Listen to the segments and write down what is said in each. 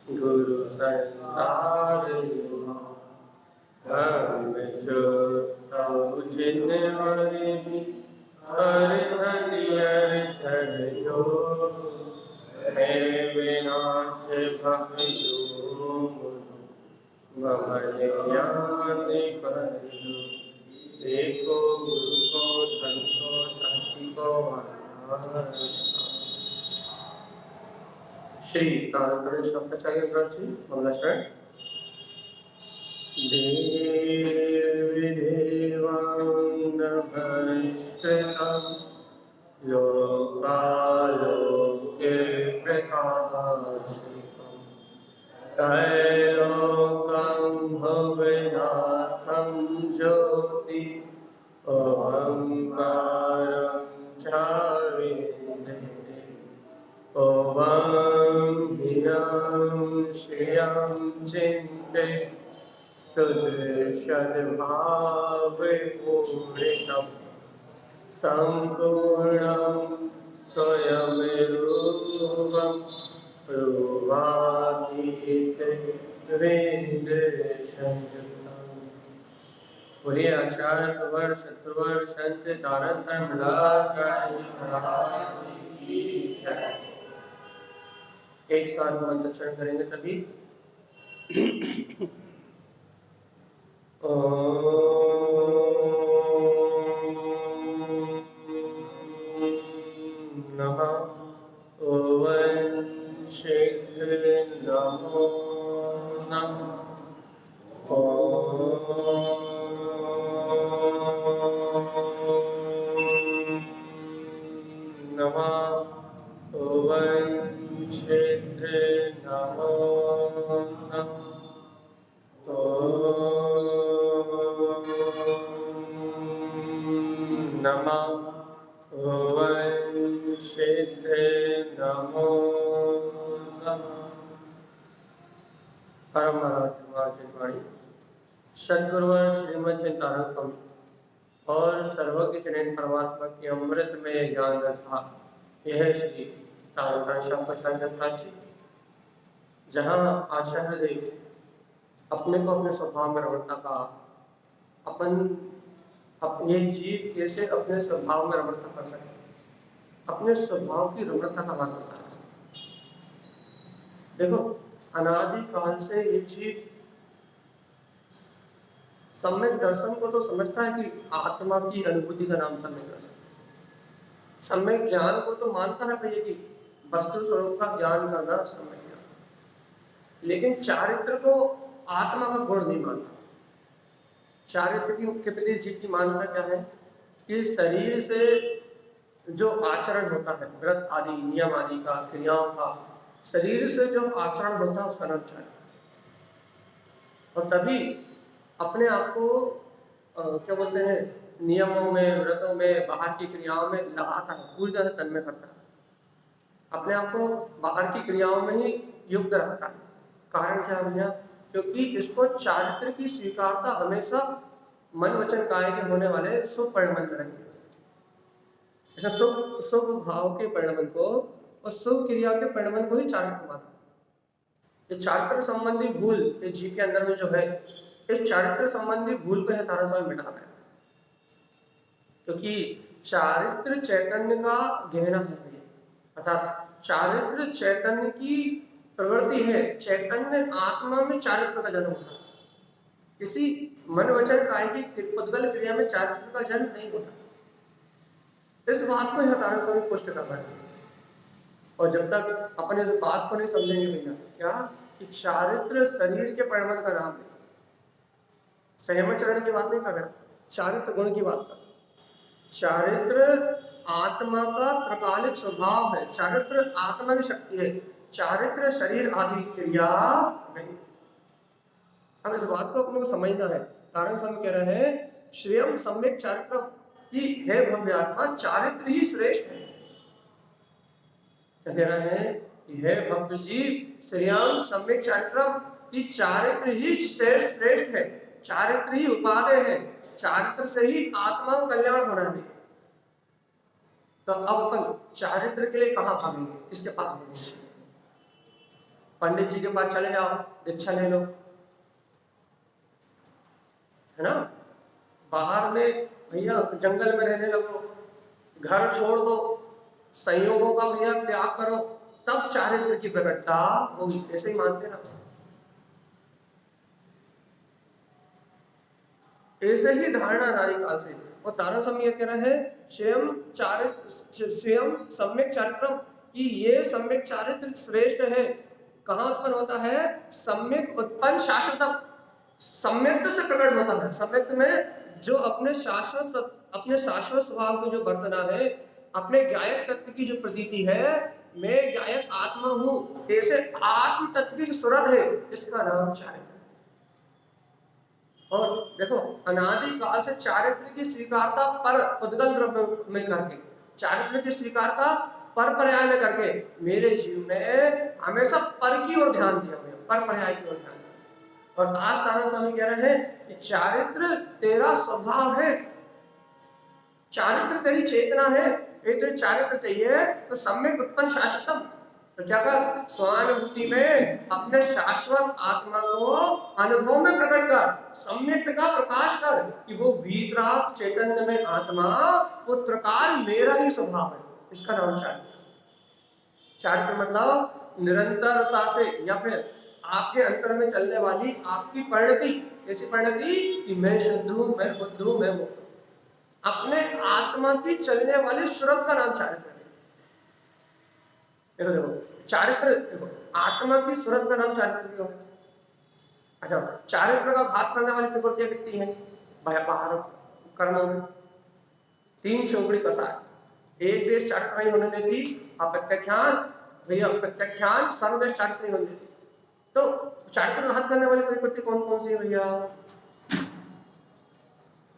Guru Santar हम जो तब जिन हरि हरि हरि धरियो हे विनाश भविष्यो ज्ञान करियो एको गुरु को धन को शक्ति को श्री तारक शब्दाचार्य ग्रंथ जी मंगला शरण देवी देवांगभस्त्रितं लोकालोके प्रकाशितं त्रैलोक्यं भुवनाथं ज्योति ओंकारं चाविन्दे ओं ह्रीं श्रियं चिन्ते सद्भावपूर्णं सम्पूर्णं स्वयमेरूपं रूपातीतं बोलिए आचार्य कुंवर शत्रुवर संत दानव धर्मराज की जय। एक साथ मंत्रोच्चारण करेंगे सभी। नमः ओं श्री नमो नमः नमः ओं श्री नमो नमः नमः ओं सिद्धे नमो नमः। परम महाराज सद्गुरुवर श्रीमद चिंतारण स्वामी और सर्वज्ञ चरण परमात्मा की अमृत में ज्ञान था। यह श्री तारण शब्दाचार्य जी जहाँ आचार्य देव अपने को अपने स्वभाव में रमणता का अपने जीव कैसे अपने स्वभाव में रमणता कर सके, अपने स्वभाव की रमणता का वर्णन कर। देखो अनादि काल से ये जीव सम्यक दर्शन को तो समझता है कि आत्मा की अनुभूति का नाम सम्यक दर्शन, सम्यक ज्ञान को तो मानता है भैया कि वस्तु स्वरूप का ज्ञान करना सम्यक ज्ञान, लेकिन चारित्र को आत्मा का गुण नहीं मानता। चारित्र की कितनी जीव की मान्यता क्या है कि शरीर से जो आचरण होता है, व्रत आदि नियम आदि का, क्रियाओं का, शरीर से जो आचरण होता है उसका नाम चारित्र। और तभी अपने आप को क्या बोलते हैं, नियमों में, व्रतों में, बाहर की क्रियाओं में लगाता है, पूरी तरह से तन्मय करता है, अपने आप को बाहर की क्रियाओं में ही युक्त रखता है। कारण क्या भैया? क्योंकि इसको चारित्र की स्वीकारता हमेशा मन वचन काय के होने वाले शुभ परिणमन करेंगे। ऐसा शुभ भाव के परिणमन को और शुभ क्रिया के परिणमन को ही चारित्र मानते हैं। ये चारित्र संबंधी भूल इस जीव के अंदर में जो है, इस चारित्र संबंधी भूल को तारण स्वामी मिटाना है। क्योंकि चारित्र चैतन्य का गहरा है, अर्थात चारित्र चैतन्य की प्रवृत्ति है। चैतन्य आत्मा में चारित्र का जन्म होता है, किसी मन वचन काय की पुद्गल क्रिया में चारित्र का जन्म नहीं होता। इस बात को यहाँ तारण स्वामी पुष्ट कर रहे हैं। और जब तक अपन इस बात को नहीं समझेंगे भैया क्या कि चारित्र शरीर के परिणमन का नाम है, संयमचरण की बात नहीं कर रहे, चारित्र गुण की बात कर। चारित्र आत्मा का त्रकालिक स्वभाव है, चारित्र आत्मा की शक्ति है। चारित्र शरीर आदि क्रिया नहीं। अब इस बात को अपने को समझना है। कारण हम कह रहे हैं श्रेयम सम्यक चारित्र की है भव्य आत्मा, चारित्र ही श्रेष्ठ है। कह रहे हैं कि है भव्य जीव श्रेयम सम्यक चारित्र की चारित्र ही श्रेष्ठ है, चारित्र ही उपादेय है, चारित्र से ही आत्मा का कल्याण होना है। तो अब अपन चारित्र के लिए कहाँ भागेंगे, किसके पास भागेंगे? पंडित जी के पास चले जाओ, दीक्षा ले लो, है ना। बाहर में भैया जंगल में रहने लगो, घर छोड़ दो, संयोगों का भैया त्याग करो, तब चारित्र की प्रकटता होगी। ऐसे ही मानते ना, ऐसे ही धारणा नारी काल से। और तारण समय कह रहे हैं स्वयं सम्यक चारित्र कि ये सम्यक चारित्र श्रेष्ठ है। कहाँ उत्पन्न होता है? सम्यक उत्पन्न शाश्वत, सम्यक्त से प्रकट होता है। सम्यक्त में जो अपने शाश्वत स्वभाव की जो वर्तना है, अपने गायक तत्व की जो प्रतीति है, मैं गायक आत्मा हूँ, ऐसे आत्म तत्व की जो सुरत है, इसका नाम चारित्र। और देखो अनादि काल से चारित्र की स्वीकारता पर उद्गल द्रव्य में करके, चारित्र की स्वीकारता पर पर्याय में करके मेरे जीव ने हमेशा पर की ओर ध्यान दिया, पर पर्याय की ओर ध्यान दिया। और आज तारण स्वामी कह रहे हैं कि चारित्र तेरा स्वभाव है, चारित्र तेरी चेतना है, ये तो चारित्र चाहिए तो सम्यक उत्पन्न शाश्वतम। तो क्या कर, स्वानुभूति में अपने शाश्वत आत्मा को अनुभव में प्रकट कर, सम्यक का प्रकाश कर कि वो वीतराग चैतन्य में आत्मा, वो त्रिकाल मेरा ही स्वभाव है। इसका नाम चारित्र। चारित्र मतलब निरंतरता से, या फिर आपके अंतर में चलने वाली आपकी परिणति। ऐसी परिणति कि मैं शुद्ध हूं, मैं बुद्ध हूं, मैं मुक्त हूं। अपने आत्मा की चलने वाली सूरत का नाम चारित्र है। देखो चारित्र, देखो आत्मा की सूरत का नाम चारित्र क्यों है? अच्छा, चारित्र का घात करने वाली प्रकृतियां कितनी है? बाहर कर्मों में 3 चौकड़ी कसाय। एक देश चारित्र नहीं होने देती, अप्रत्यख्यान भैया, प्रत्यख्यान सर्वदेश चारित्र नहीं होने देती। तो चारित्र का घात करने वाली प्रकृति कौन कौन सी है भैया?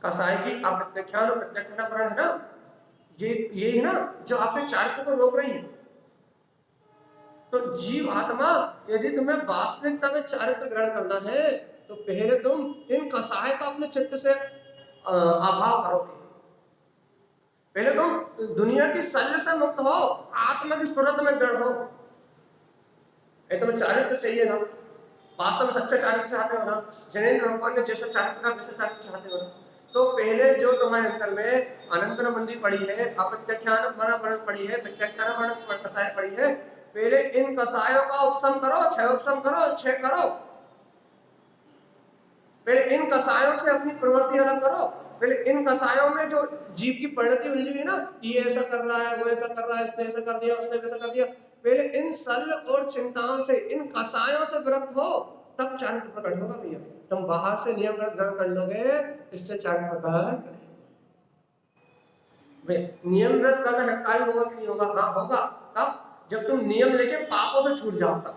कसाय की अप्रत्यख्यान और प्रत्यख्यान है ना, ये है ना जो आपके चारित्र को रोक रही है। तो जीव आत्मा यदि तुम्हें वास्तविकता में चारित्र ग्रहण करना है तो पहले तुम इन कसाय का अपने चित्त से अभाव करोगे। पहले तुम दुनिया की शल्य से मुक्त हो, आत्मा की सूरत में दृढ़ हो। तुम्हें चारित्र चाहिए ना, वास्तव में सच्चा चारित्र चाहते हो ना, जैनेन्द्र भगवान ने जैसा चारित्र का वैसा चारित्र चाहते हो ना, तो पहले जो तुम्हारे अंतर में अनंतर बंदी पड़ी है, अप्रत्यख्यान पड़ी है, प्रत्यख्यान कसाय पड़ी है, पहले इन कसायों का उपशम करो, क्षय करो। पहले इन कसायों से अपनी प्रवृत्ति अलग करो। पहले इन कसायों में जो जीव की परिणति उलझी है ना, ये ऐसा कर रहा है, वो ऐसा कर रहा है, इसने ऐसा कर दिया, उसने वैसा कर दिया, पहले इन सल और चिंताओं से, इन कसायों से विरक्त हो, तब चारित्र प्रकट होगा भैया। तुम बाहर से नियम ग्रहण कर लोगे, इससे चारित्र प्रकट करेगा। नियम व्रत करना हटकारी होगा कि नहीं होगा? हाँ होगा। कब? जब तुम नियम लेके पापों से छूट जाओ तब।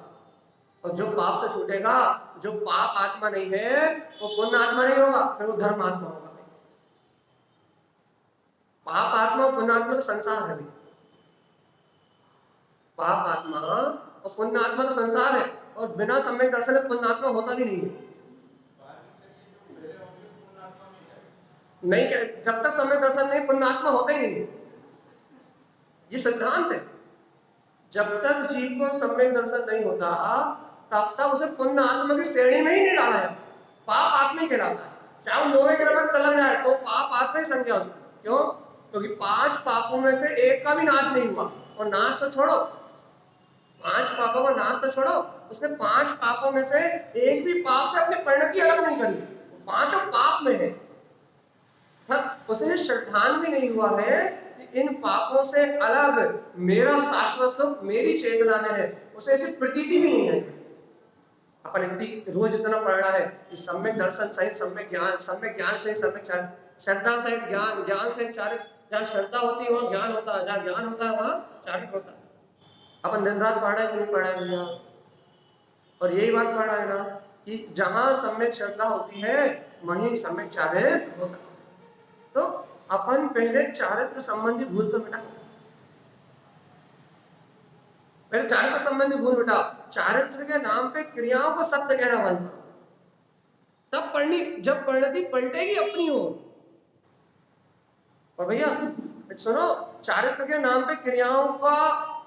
और जो पाप से छूटेगा, जो पाप आत्मा नहीं है वो पुण्य आत्मा नहीं होगा, फिर वो धर्म आत्मा होगा। पाप आत्मा और पुण्य आत्मा तो संसार है। पाप आत्मा और पुण्य आत्मा तो संसार है, और बिना सम्यक दर्शन में पुण्य आत्मा होता भी नहीं है। नहीं, जब तक सम्यक दर्शन नहीं, पुण्य आत्मा होता ही नहीं। ये सिद्धांत है। जब तक जीव को सम्यक दर्शन नहीं होता, तब तक उसे पुण्य आत्मा की श्रेणी में ही नहीं डाला है, पाप आत्मा ही कहलाता है। चाहे वो 9 ग्रह चला जाए तो पाप आत्मा ही संज्ञा उसकी। क्यों? क्योंकि 5 पापों में से एक का भी नाश नहीं हुआ। और नाश तो छोड़ो, 5 पापों का नाश तो छोड़ो, उसने 5 पापों में से एक भी पाप से अपनी परिणति अलग नहीं करी, 5 पाप में है। उसे श्रद्धान भी नहीं हुआ है कि इन पापों से अलग मेरा शाश्वत सुख मेरी चेतना में है, उसे ऐसी प्रतीति भी नहीं है। अपन इतनी रोज इतना पढ़ रहा है कि सम्यक दर्शन सहित सम्यक ज्ञान, सम्यक ज्ञान सहित सम्यक चारित्र, श्रद्धा सहित ज्ञान, ज्ञान सहित चारित्र। जहाँ श्रद्धा होती है वहाँ ज्ञान होता है, जहाँ ज्ञान होता है वहाँ चारित्र होता है। अपन दिन रात पढ़ रहे हैं कि नहीं पढ़ रहे भैया? और यही बात पढ़ रहा है ना कि जहां सम्यक श्रद्धा होती है वहीं सम्यक चारित्र होता है। तो अपन पहले चारित्र संबंधी भूल को मिटा, पहले चारित्र संबंधी भूल मिटा, चारित्र के नाम पे क्रियाओं को सत्य कहना बंद करो, तब पढ़नी, जब परिणति पलटेगी अपनी हो। और भैया सुनो, चारित्र के नाम पे क्रियाओं का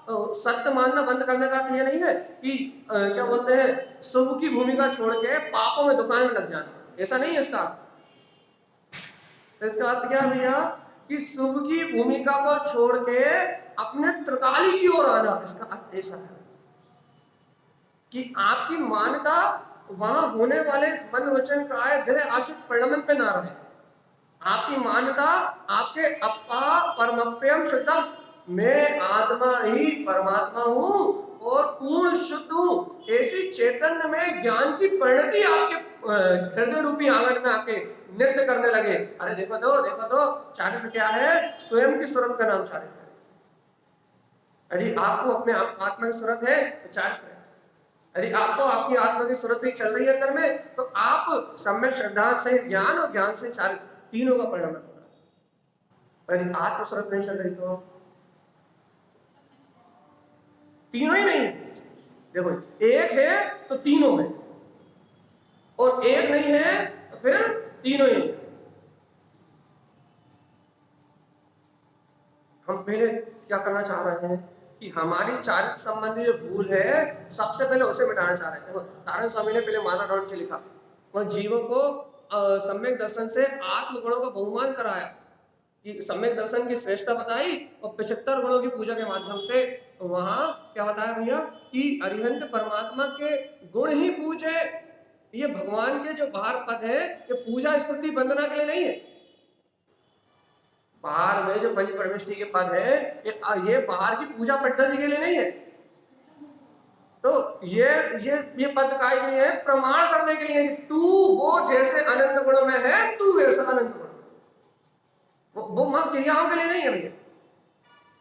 सत्य मानना बंद करने का अर्थ ये नहीं है कि क्या बोलते हैं, शुभ की भूमिका छोड़ के पापों में दुकान में लग जाना, ऐसा नहीं है इसका अर्थ। इसका अर्थ क्या है भैया कि शुभ की भूमिका को छोड़ के अपने त्रिकाली की ओर आना, इसका अर्थ ऐसा है कि आपकी मान्यता वहां होने वाले मन वचन काय ग्रह आश्रित परिणमन पे ना रहे। आपकी मान्यता आपके अपा परमप्यम शुद्धम, मैं आत्मा ही परमात्मा हूं और पूर्ण शुद्ध हूं, ऐसी चैतन्य में ज्ञान की परिणति आपके हृदय रूपी आंगन में आके नृत्य करने लगे। अरे देखो तो चारित्र क्या है? स्वयं की सूरत का नाम चारित्र है। यदि आपको अपने आत्मा की सूरत है तो चारित्र है। यदि आपको आपकी आत्मा की सूरत ही चल रही है अंदर में, तो आप सम्यक श्रद्धा से ज्ञान और ज्ञान से चारित्र तीनों का परिणाम होगा। यदि आत्म सूरत नहीं चल रही तो तीनों ही नहीं। देखो एक है तो तीनों में, और एक नहीं है तो फिर तीनों ही। हम पहले क्या करना चाह रहे हैं कि हमारी चारित्र संबंधी जो भूल है सबसे पहले उसे मिटाना चाह रहे हैं। देखो नारायण स्वामी ने पहले माता डॉट से लिखा, वह जीवों को सम्यक दर्शन से आत्म गुणों का बहुमान कराया, कि सम्यक दर्शन की श्रेष्ठता बताई और 75 गुणों की पूजा के माध्यम से वहां क्या बताया भैया कि अरिहंत परमात्मा के गुण ही पूजे। ये भगवान के जो बाहर पद है ये पूजा स्तुति वंदना के लिए नहीं है। बाहर में जो पंच परमेष्टि के पद है ये बाहर की पूजा पद्धति के लिए नहीं है। तो ये पद काय के लिए है? प्रमाण करने के लिए, तू वो जैसे अनंत गुणों में है तू वैसा अनंत गुण, वो मां क्रियाओं के लिए नहीं है भैया।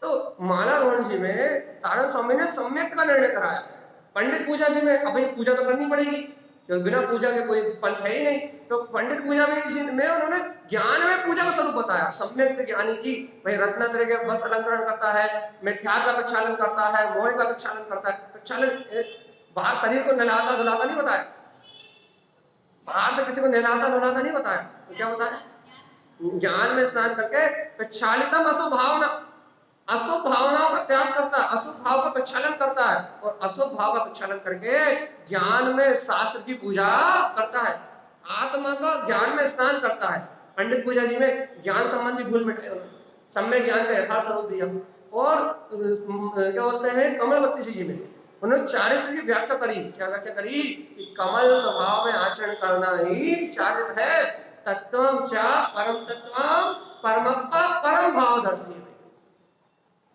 तो माला रोहन जी में तारण स्वामी ने सम्यक का निर्णय कराया। पंडित पूजा जी में अब पूजा तो करनी पड़ेगी क्योंकि बिना पूजा के कोई पंथ है ही नहीं। तो पंडित पूजा में उन्होंने ज्ञान में पूजा का स्वरूप बताया। सम्यक ज्ञानी की भाई रत्नात्रय के वस्त्र अलंकरण करता है, मिथ्या का प्रक्षालन करता है, मोह का प्रक्षालन करता है। प्रक्षालन बाहर शरीर को नहलाता धुलाता नहीं बताया, बाहर से किसी को नहलाता धुलाता नहीं बताया। तो क्या बताया? ज्ञान में स्नान करके प्रक्षालितम अशुभ भावना, अशुभ भावनाओं का त्याग करता है, अशुभ भाव का प्रक्षालन करता है, और अशुभ भाव का प्रक्षालन करके ज्ञान में शास्त्र की पूजा करता है, आत्मा का ज्ञान में स्नान करता है। पंडित पूजा जी में ज्ञान संबंधी भूल मिटाई, सम्यक ज्ञान का यथार्थ स्वरूप दिया। और क्या बोलते हैं कमलवती जी में उन्होंने चारित्र की व्याख्या करी। क्या व्याख्या करी? कमल स्वभाव में आचरण करना ही चारित्र है। तत्वम च परम तत्वम परमप्पा परम भावदर्शी,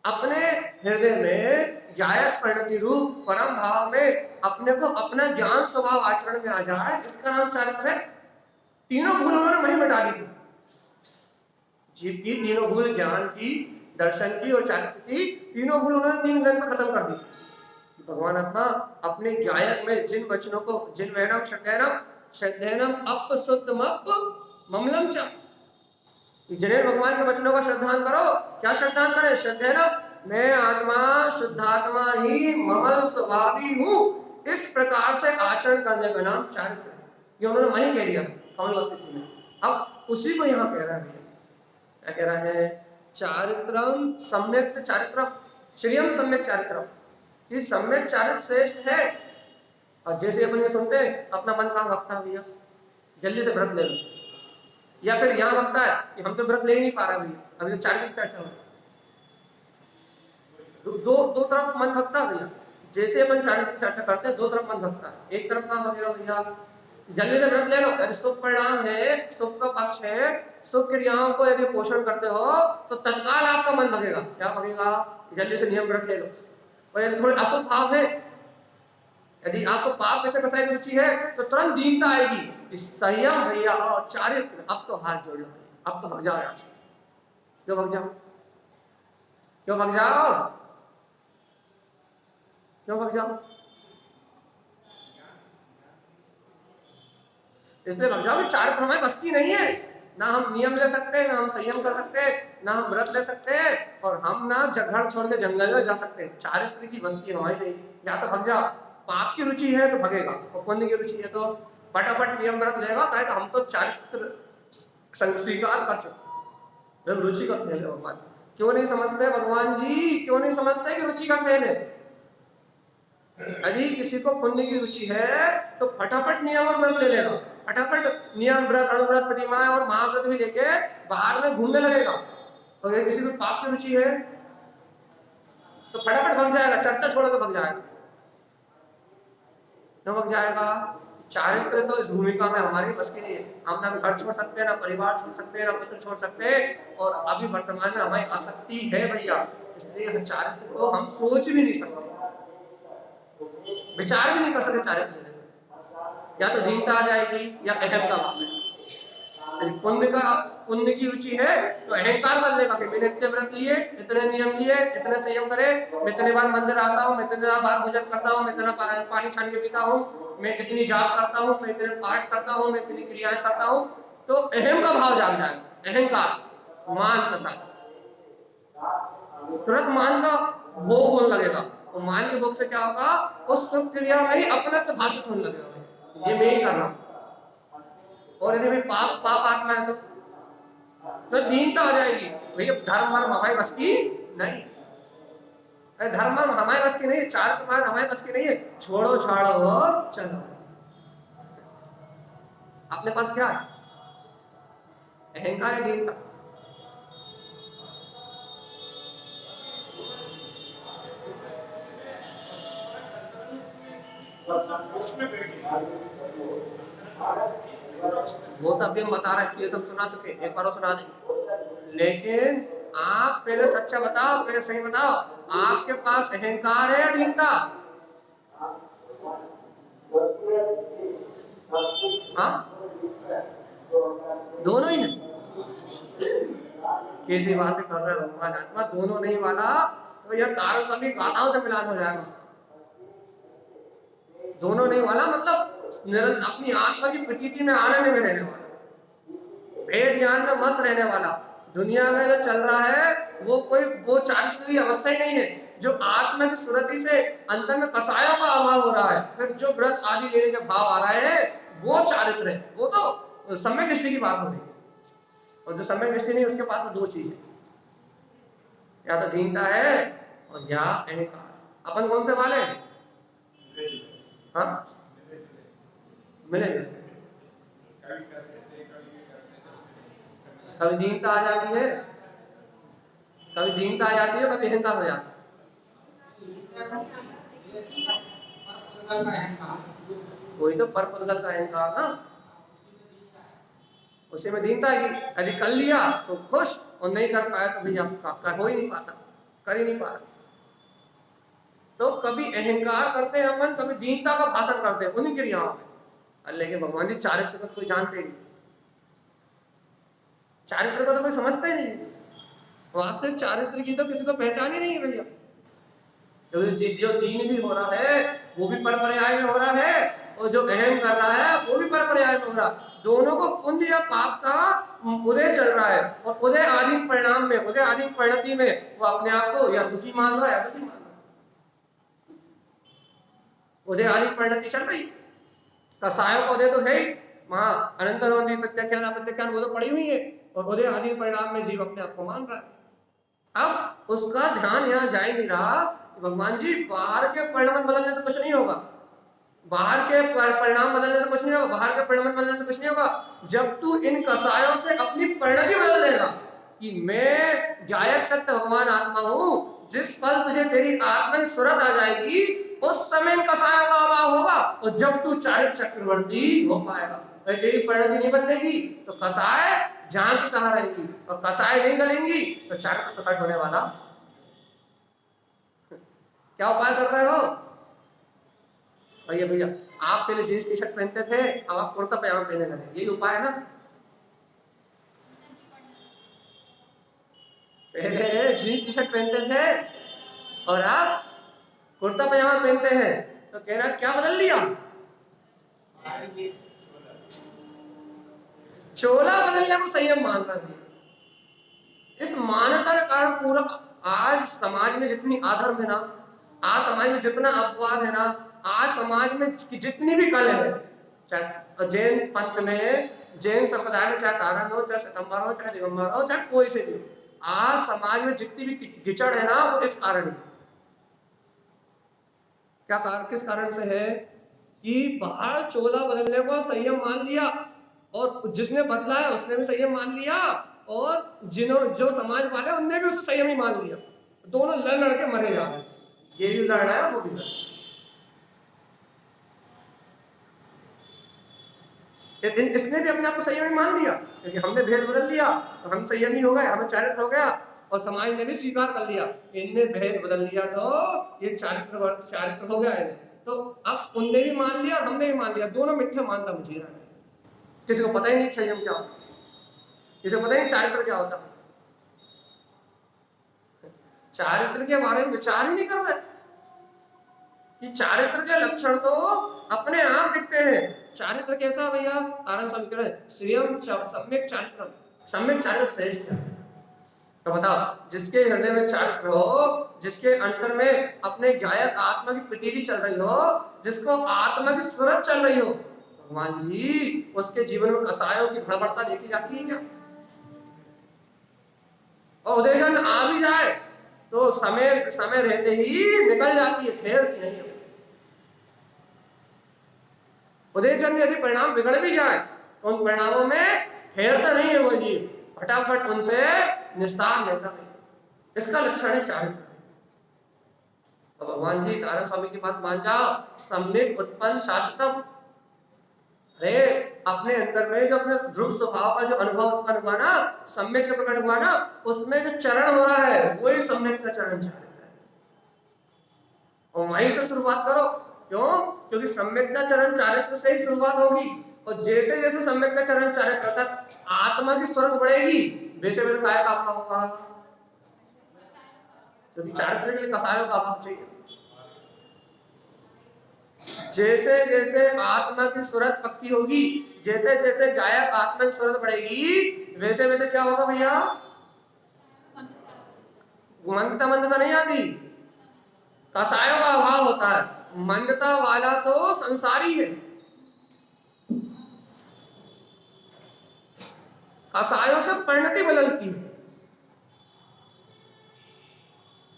अपने हृदय में जायक परिणति रूप परम भाव में अपने को अपना ज्ञान स्वभाव आचरण में आ जाए, इसका नाम चारित्र है। तीनों भूल उन्होंने वहीं मिटा दी थी। जीव की तीनों भूल, ज्ञान की, दर्शन की और चारित्र की, तीनों भूल उन्होंने 3 ग्रंथ में खत्म कर दी। भगवान आत्मा अपने गायक में जिन वचनों को, जिन वैनम श्रद्धेनम अप शुद्धम अप ममलम च, जिन्हें भगवान के वचनों का श्रद्धान करो। क्या श्रद्धान करें? श्रद्धेनम, मैं आत्मा शुद्धात्मा ही ममल स्वभावी हूं, इस प्रकार से आचरण करने का नाम चारित्र है। ये उन्होंने वहीं कह दिया कमलवती में। अब उसी को यहाँ कह रहा है। क्या कह रहा है? चारित्रम सम्यक चारित्रम श्रियम सम्यक चारित्रम, ये सम्यक चारित्र श्रेष्ठ है। और जैसे अपन ये सुनते हैं अपना मन कहाँ भगता है भैया, जल्दी से व्रत ले लो, या फिर यहाँ भगता है कि हम तो व्रत ले ही नहीं पा रहे भैया, अभी तो चारित्र की चर्चा हो। दो तरफ मन भगता है भैया। जैसे अपन चारित्र की चर्चा करते हैं दो तरफ मन भगता है। एक तरफ कहाँ भगेगा भैया? जल्दी से व्रत ले लो, यदि शुभ परिणाम है, शुभ का पक्ष है, शुभ क्रियाओं को यदि पोषण करते हो तो तत्काल आपका मन भगेगा। क्या भगेगा? जल्दी से नियम व्रत ले लो। और यदि थोड़े अशुभ भाव है, यदि आपको पाप में से फंसाई की रुचि है तो तुरंत दीनता आएगी, संयम भैया और चारित्र, अब तो हाथ जोड़ लो, अब तो भग जाओ यहाँ से। क्यों भग जाओ? क्यों भग जाओ? क्यों भग जाओ? इसलिए भग जाओ कि चारित्र हमारे बस की नहीं है। ना हम नियम ले सकते हैं, ना हम संयम कर सकते हैं, ना हम व्रत ले सकते हैं, और हम ना घर छोड़ के जंगल में जा सकते हैं। चारित्र की बस की हमारी नहीं। या तो भग जाओ, पाप की रुचि है तो भगेगा, और पुण्य की रुचि है तो फटाफट नियम व्रत लेगा। कहेगा हम तो चारित्र स्वीकार कर चुके। तो रुचि का खेल है भगवान। क्यों नहीं समझते भगवान जी? क्यों नहीं समझते कि रुचि का खेल है? यदि किसी को पुण्य की रुचि है तो फटाफट नियम और व्रत ले लेगा, फटाफट नियम व्रत अणुव्रत प्रतिमाएं और महाव्रत भी लेके बाहर में घूमने लगेगा। और यदि किसी को पाप की रुचि है तो फटाफट भग जाएगा, चर्चा छोड़ के भग जाएगा। क्यों भग जाएगा? चारित्र तो इस भूमिका में हमारी बस की नहीं है। हम ना घर छोड़ सकते हैं, ना परिवार छोड़ सकते हैं, ना मित्र छोड़ सकते हैं, और अभी वर्तमान में हमारी आसक्ति है भैया। इसलिए चारित्र को हम सोच भी नहीं सकते, विचार भी नहीं कर सकते चारित्र लेने में। या तो दीनता आ जाएगी या अहम का भाव है। पुण्य की रुचि है तो अहंकार कर लेगा कि मैंने इतने व्रत लिए, इतने नियम लिए, इतने संयम करे, मैं इतने बार मंदिर आता हूँ, मैं इतने बार भोजन करता हूँ, मैं इतना पानी छान के पीता हूँ, मैं इतनी जाप करता हूँ, मैं इतने पाठ करता हूँ, मैं इतनी क्रियाएं करता हूँ। तो अहम का भाव जाग जाएगा, अहंकार मान के साथ तुरंत मान का भोग होने लगेगा। और मान के भोग से क्या होगा? उस शुभ क्रिया में ही अपनत्व भाषित होने लगेगा, ये मैं ही कर रहा हूं। और यदि भाई पाप आत्मा है तो दीनता आ जाएगी। भैया धर्म मर्म हमारे बस की नहीं, धर्म मर्म हमारे बस की नहीं, चार के मान हमारे बस की नहीं है। छोड़ो छाड़ो और चलो। अपने पास क्या है? अहंकार है, दीनता। वो तो अभी हम बता रहे हैं, सब सुना चुके, एक बार सुना दें। लेकिन आप पहले सच्चा बताओ, पहले सही बताओ, आपके पास अहंकार है या दीनता? हाँ, दोनों ही है। कैसी बातें कर रहे हो भगवान? आत्मा दोनों नहीं वाला तो यह तारक सभी गाताओं से मिलान हो जाएगा उसका। दोनों नहीं वाला मतलब अपनी आत्मा की प्रतीति में आनंद में रहने वाला, भेद ज्ञान में मस्त रहने वाला। दुनिया में जो चल रहा है वो चारित्र की अवस्था ही नहीं है। जो आत्मा की सुरति से अंतर में कसायों का अभाव हो रहा है, फिर जो व्रत आदि लेने के भाव आ रहा है वो चारित्र है। वो तो सम्यक दृष्टि की बात हो रही है। और जो सम्यक दृष्टि नहीं, उसके पास तो दो चीज है, या तो दीनता है और या अहंकार। अपन कौन से वाले हैं? हाँ, मिले कभी दीनता आ जाती है, कभी दीनता आ जाती है, कभी अहंकार हो जाता है। कोई तो पर पुद्गल का अहंकार ना, उसी में दीनता है कि यदि कर लिया तो खुश, और नहीं कर पाया तो भैया कर हो ही नहीं पाता, कर ही नहीं पा रहा। तो कभी अहंकार करते हैं अपन, कभी दीनता का भाषण करते हैं उन्हीं क्रियाओं में। लेकिन भगवान जी चारित्र को कोई जानते ही नहीं, चारित्र को तो कोई समझता ही नहीं। वास्तविक चारित्र की तो किसी को पहचान ही नहीं है भैया। तो जो दीन भी हो रहा है वो भी परपर्याय में हो रहा है, और जो अहम कर रहा है वो भी परपर्याय में हो रहा है। दोनों को पुण्य या पाप का उदय चल रहा है, और उदय आदि परिणाम में, उदय आदि परिणति में वो अपने आप को या सुखी मान रहा है या दुखी मान रहा है। उदय आदि परिणति चल रही, कसायों का उदय तो है ही, वहां अनंत प्रत्याख्यान वो तो पड़ी हुई है, और उदय आदि परिणाम में जीव अपने आप को मान रहा है। अब उसका ध्यान यहाँ जा ही नहीं रहा। भगवान जी बाहर के परिणाम बदलने से कुछ नहीं होगा, बाहर के परिणाम बदलने से कुछ नहीं होगा, बाहर के परिणाम बदलने से कुछ नहीं होगा। जब तू इन कसायों से अपनी परिणति बदल देगा कि मैं गायक तत्व भगवान आत्मा हूं, जिस पल तुझे तेरी आत्मा की सुरत आ जाएगी उस समय इन कसायों का अभाव होगा, और जब तू चारित्र चक्रवर्ती हो पाएगा। तेरी परिणति नहीं बदलेगी तो कसाय जान की तरह रहेगी, और कसाय नहीं गलेंगी तो चारित्र प्रकट होने वाला। क्या उपाय कर रहे हो भैया? भैया आप पहले जीन्स टी शर्ट पहनते थे, अब आप कुर्ता पजामा पहनने लगे, यही उपाय है ना? पहले जीन्स टी शर्ट पहनते थे और आप कुर्ता पजामा पहनते हैं तो कहना क्या बदल लिया, चोला बदलने को संयम मानना भी। इस मान्यता के कारण पूरा आज समाज में जितनी अधर्म है ना, आज समाज में जितना अपवाद है ना, आज समाज में जितनी भी कल है, चाहे जैन पंथ में, जैन संप्रदाय में, चाहे तारण हो, चाहे सितंबर हो, चाहे दिगंबर हो, चाहे कोई से भी, आज समाज में जितनी भी कीचड़ है ना, वो इस कारण है। क्या कारण, किस कारण से है कि बाहर चोला बदलने को संयम मान लिया, और जिसने बदला है उसने भी संयम मान लिया, और जो समाज वाले उनने भी उसे संयम ही मान लिया। दोनों लड़ लड़ के मरे जा रहे हैं, ये भी लड़ रहा है वो भी लड़ रहा है। इसने भी अपने आप को संयमी मान लिया, क्योंकि हमने भेद बदल लिया तो हम संयमी हो गए, हमें चारित्र हो गया, और समाज ने भी स्वीकार कर लिया इनने भेद बदल लिया तो ये चारित्र हो गया इन्हें, तो अब उनने भी मान लिया और हमने भी मान लिया, दोनों मिथ्या मानता मुझे रहा है। किसी को पता ही नहीं संयम क्या होता, किसी को पता ही नहीं चारित्र क्या होता, चारित्र के बारे में विचार ही नहीं कर रहे कि चारित्र के लक्षण तो अपने आप दिखते हैं। चारित्र कैसा भैया, कारण समीकरण श्रियम सम्यक चारित्र, सम्यक चारित्र श्रेष्ठ है। तो बताओ, जिसके हृदय में चारित्र हो, जिसके अंतर में अपने गायक आत्मा की प्रतीति चल रही हो, जिसको आत्मा की सूरत चल रही हो, भगवान जी उसके जीवन में कसायों की भड़बड़ता देखी जाती है क्या? और उदयजन आ भी जाए तो समय समय रहते ही निकल जाती है, ठहरती नहीं है। उदयजन यदि परिणाम बिगड़ भी जाए तो उन परिणामों में ठहरता नहीं है वो जीव, फटाफट उनसे निस्तार लेता है। इसका लक्षण है चारित्र। तो भगवान जी तारण स्वामी की बात मान जाओ, सम्यक उत्पन्न शाश्वतम, अरे अपने अंदर में जो अपने ध्रुव स्वभाव का जो अनुभव उत्पन्न हुआ ना, सम्यक का प्रकट हुआ ना, उसमें जो चरण हो रहा है वही सम्यक का चरण चारित्र है। और वहीं से शुरुआत करो, क्यों? क्योंकि सम्यक का चरण चारित्र से ही शुरुआत होगी, और जैसे जैसे सम्यक का चरण चारित्र तक आत्मा की स्वरूप बढ़ेगी, वैसे वैसे काय का अभाव होगा, क्योंकि चारित्र के लिए कसायों का अभाव चाहिए। जैसे जैसे आत्मा की सूरत पक्की होगी, जैसे जैसे गायक आत्मा की सूरत बढ़ेगी, वैसे वैसे क्या होगा भैया, मंदता नहीं आती, कसायों का अभाव होता है। मंदता वाला तो संसारी है, कसायों से परिणति बदलती है,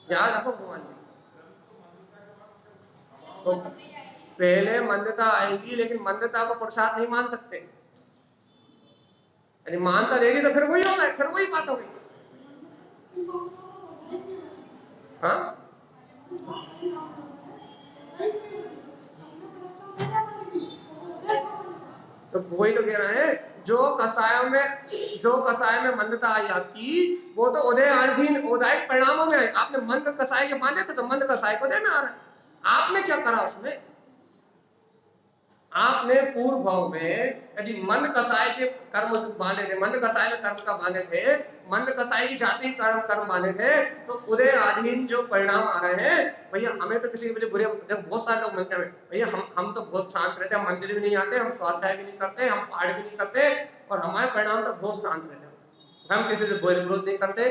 याद रखो भगवान जी। तो पहले मंदता आएगी, लेकिन मंदता को पुरुषार्थ नहीं मान सकते, यानी मानता रहेगी तो फिर वही होगा, फिर वही बात होगी। हाँ, तो वही तो कह रहे हैं, जो कसाय में मंदता आई आपकी, वो तो उदयाधीन उदायिक परिणामों में है। आपने मंद कसाय के माने थे तो मंद कसाय को देना आ रहा है। आपने क्या करा उसमें, आपने पूर्व भाव में यदि मंद कसाय के कर्म माने थे, मंद कसाय में कर्म का माने थे, मंद कसाई की जाति कर्म माने थे, तो उदय अधीन जो परिणाम आ रहे हैं भैया, हमें तो किसी के बुरे, बहुत सारे लोग मिलते हैं भैया, हम तो बहुत शांत रहते हैं, हम मंदिर भी नहीं आते, हम स्वाध्याय भी नहीं करते, हम पाठ भी नहीं करते, और हमारे परिणाम तो बहुत शांत रहते हैं, हम किसी से बुरे विरोध नहीं करते,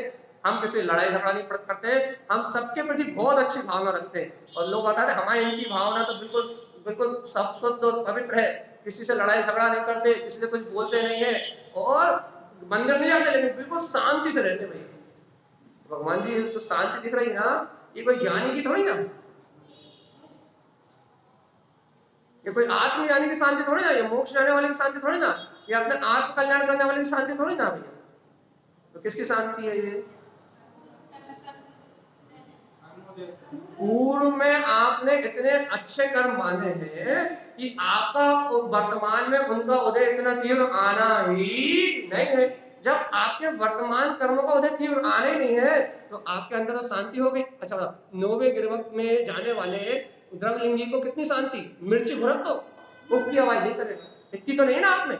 हम किसी लड़ाई झगड़ा नहीं करते, हम सबके प्रति बहुत अच्छी भावना रखते हैं। और लोग बताते हैं हमारी इनकी भावना तो बिल्कुल बिल्कुल सब शुद्ध और पवित्र है, किसी से लड़ाई झगड़ा नहीं करते, किसी से कुछ बोलते नहीं है, और मंदिर नहीं जाते, लेकिन बिल्कुल शांति से रहते भैया। भगवान जी तो शांति दिख रही ना, ये कोई ज्ञानी की थोड़ी ना, ये कोई आत्मज्ञानी की शांति थोड़ी ना, ये मोक्ष जाने वाले की शांति थोड़ी ना, ये अपने आत्म कल्याण करने वाले की शांति थोड़ी ना भैया। तो किसकी शांति है ये? पूर्व में आपने इतने अच्छे कर्म माने हैं कि आपका वर्तमान में उनका उदय इतना तीव्र आना ही नहीं है। जब आपके वर्तमान कर्मों का उदय तीव्र आना ही नहीं है तो आपके अंदर तो शांति हो गई। अच्छा, नौवे गिरवक में जाने वाले द्रवलिंगी को कितनी शांति, मिर्ची घुरक तो उसकी आवाज नहीं करेगा, इतनी तो नहीं है ना आप में,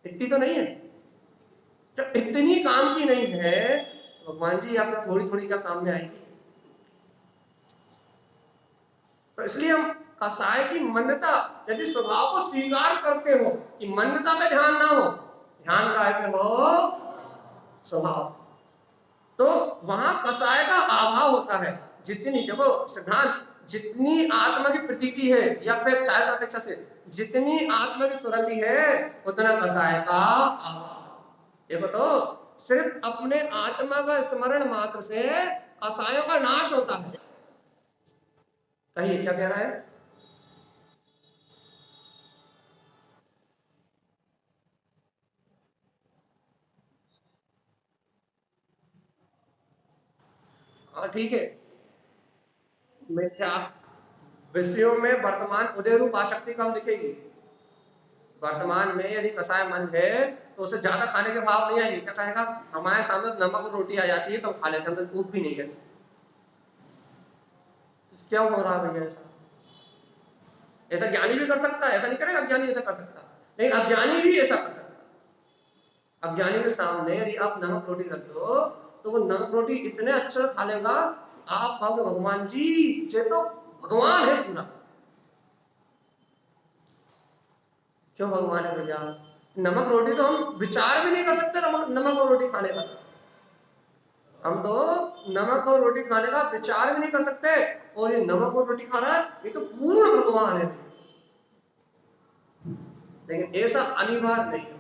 इतनी तो नहीं है। जब इतनी काम की नहीं है भगवान जी, आपने थोड़ी थोड़ी क्या काम में आएगी? तो इसलिए हम कसाय की मान्यता यदि स्वभाव को स्वीकार करते हो कि मान्यता में ध्यान ना हो, ध्यान काय पे हो, स्वभाव, तो वहां कसाय का अभाव होता है। जितनी देखो सिद्धांत, जितनी आत्मा की प्रतीति है या फिर चाय अपेक्षा से जितनी आत्मा की सुरति है उतना कसाय का अभाव। देखो तो सिर्फ अपने आत्मा का स्मरण मात्र से कसायों का नाश होता है। कहिए क्या कह रहा है? हाँ ठीक है, मिथ्या विषयों में वर्तमान उदय रूप आसक्ति कम दिखेगी। वर्तमान में यदि कसाय मन है तो उसे ज्यादा खाने के भाव नहीं आएंगे। क्या कहेगा, हमारे सामने नमक और रोटी आ जाती है तो हम खा लेते हैं, हम तो भी नहीं करते। क्या हो रहा है भैया? ऐसा ऐसा ज्ञानी भी कर सकता है, ऐसा नहीं करेगा अज्ञानी ऐसा कर सकता, लेकिन अज्ञानी भी ऐसा कर सकता। अज्ञानी के सामने यदि आप नमक रोटी रख दो तो वो नमक रोटी इतने अच्छे खा लेगा, आप कहोगे भगवान जी ये तो भगवान है पूरा। क्यों भगवान है भैया? नमक रोटी तो हम विचार भी नहीं कर सकते नमक और रोटी खाने का। हम तो नमक और रोटी खाने का विचार भी नहीं कर सकते, और ये नमक और रोटी खा रहा है, ये तो पूर्ण भगवान है। लेकिन ऐसा अनिवार्य नहीं है।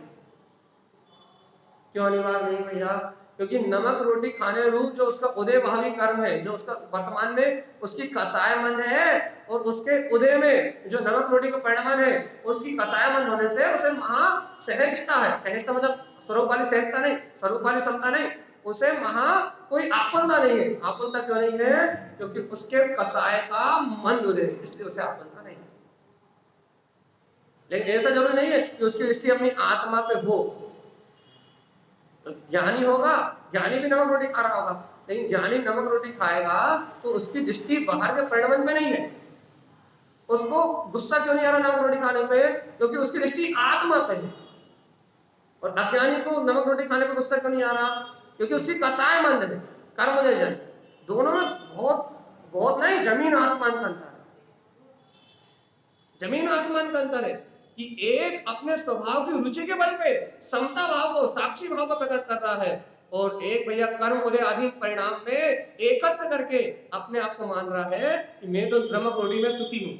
क्यों अनिवार्य नहीं भैया? क्योंकि नमक रोटी खाने रूप जो उसका उदय भावी कर्म है, जो उसका वर्तमान में उसकी कसाय मन है, और उसके उदय में जो नमक रोटी का परिणाम है उसकी कसाय मन होने से उसे महा सहजता है। सहजता मतलब स्वरूप वाली सहजता नहीं, स्वरूप वाली समता नहीं, उसे महा कोई आकुलता नहीं है। आकुलता क्यों नहीं है? क्योंकि उसके कसाय का मन उदय, इसलिए उसे आकुलता नहीं है। लेकिन ऐसा जरूरी नहीं है कि उसकी दृष्टि अपनी आत्मा पे हो। तो ज्ञानी होगा, ज्ञानी भी नमक रोटी खा रहा होगा, लेकिन ज्ञानी नमक रोटी खाएगा तो उसकी दृष्टि बाहर के परिणाम में नहीं है। उसको गुस्सा क्यों नहीं आ रहा नमक रोटी खाने पे? क्योंकि उसकी दृष्टि आत्मा पे है। और अज्ञानी को नमक रोटी खाने पे गुस्सा क्यों नहीं आ रहा? क्योंकि उसकी कसाय मंद है, कर्मोदय जन। दोनों में बहुत बहुत नहीं, जमीन आसमान का अंतर है। जमीन आसमान का अंतर है कि एक अपने स्वभाव की रुचि के बल पे समता भाव को, साक्षी भाव को प्रकट कर रहा है, और एक भैया कर्म उदय आदि परिणाम में एकत्र करके अपने आप को मान रहा है कि मैं तो नमक रोटी में सुखी हूं।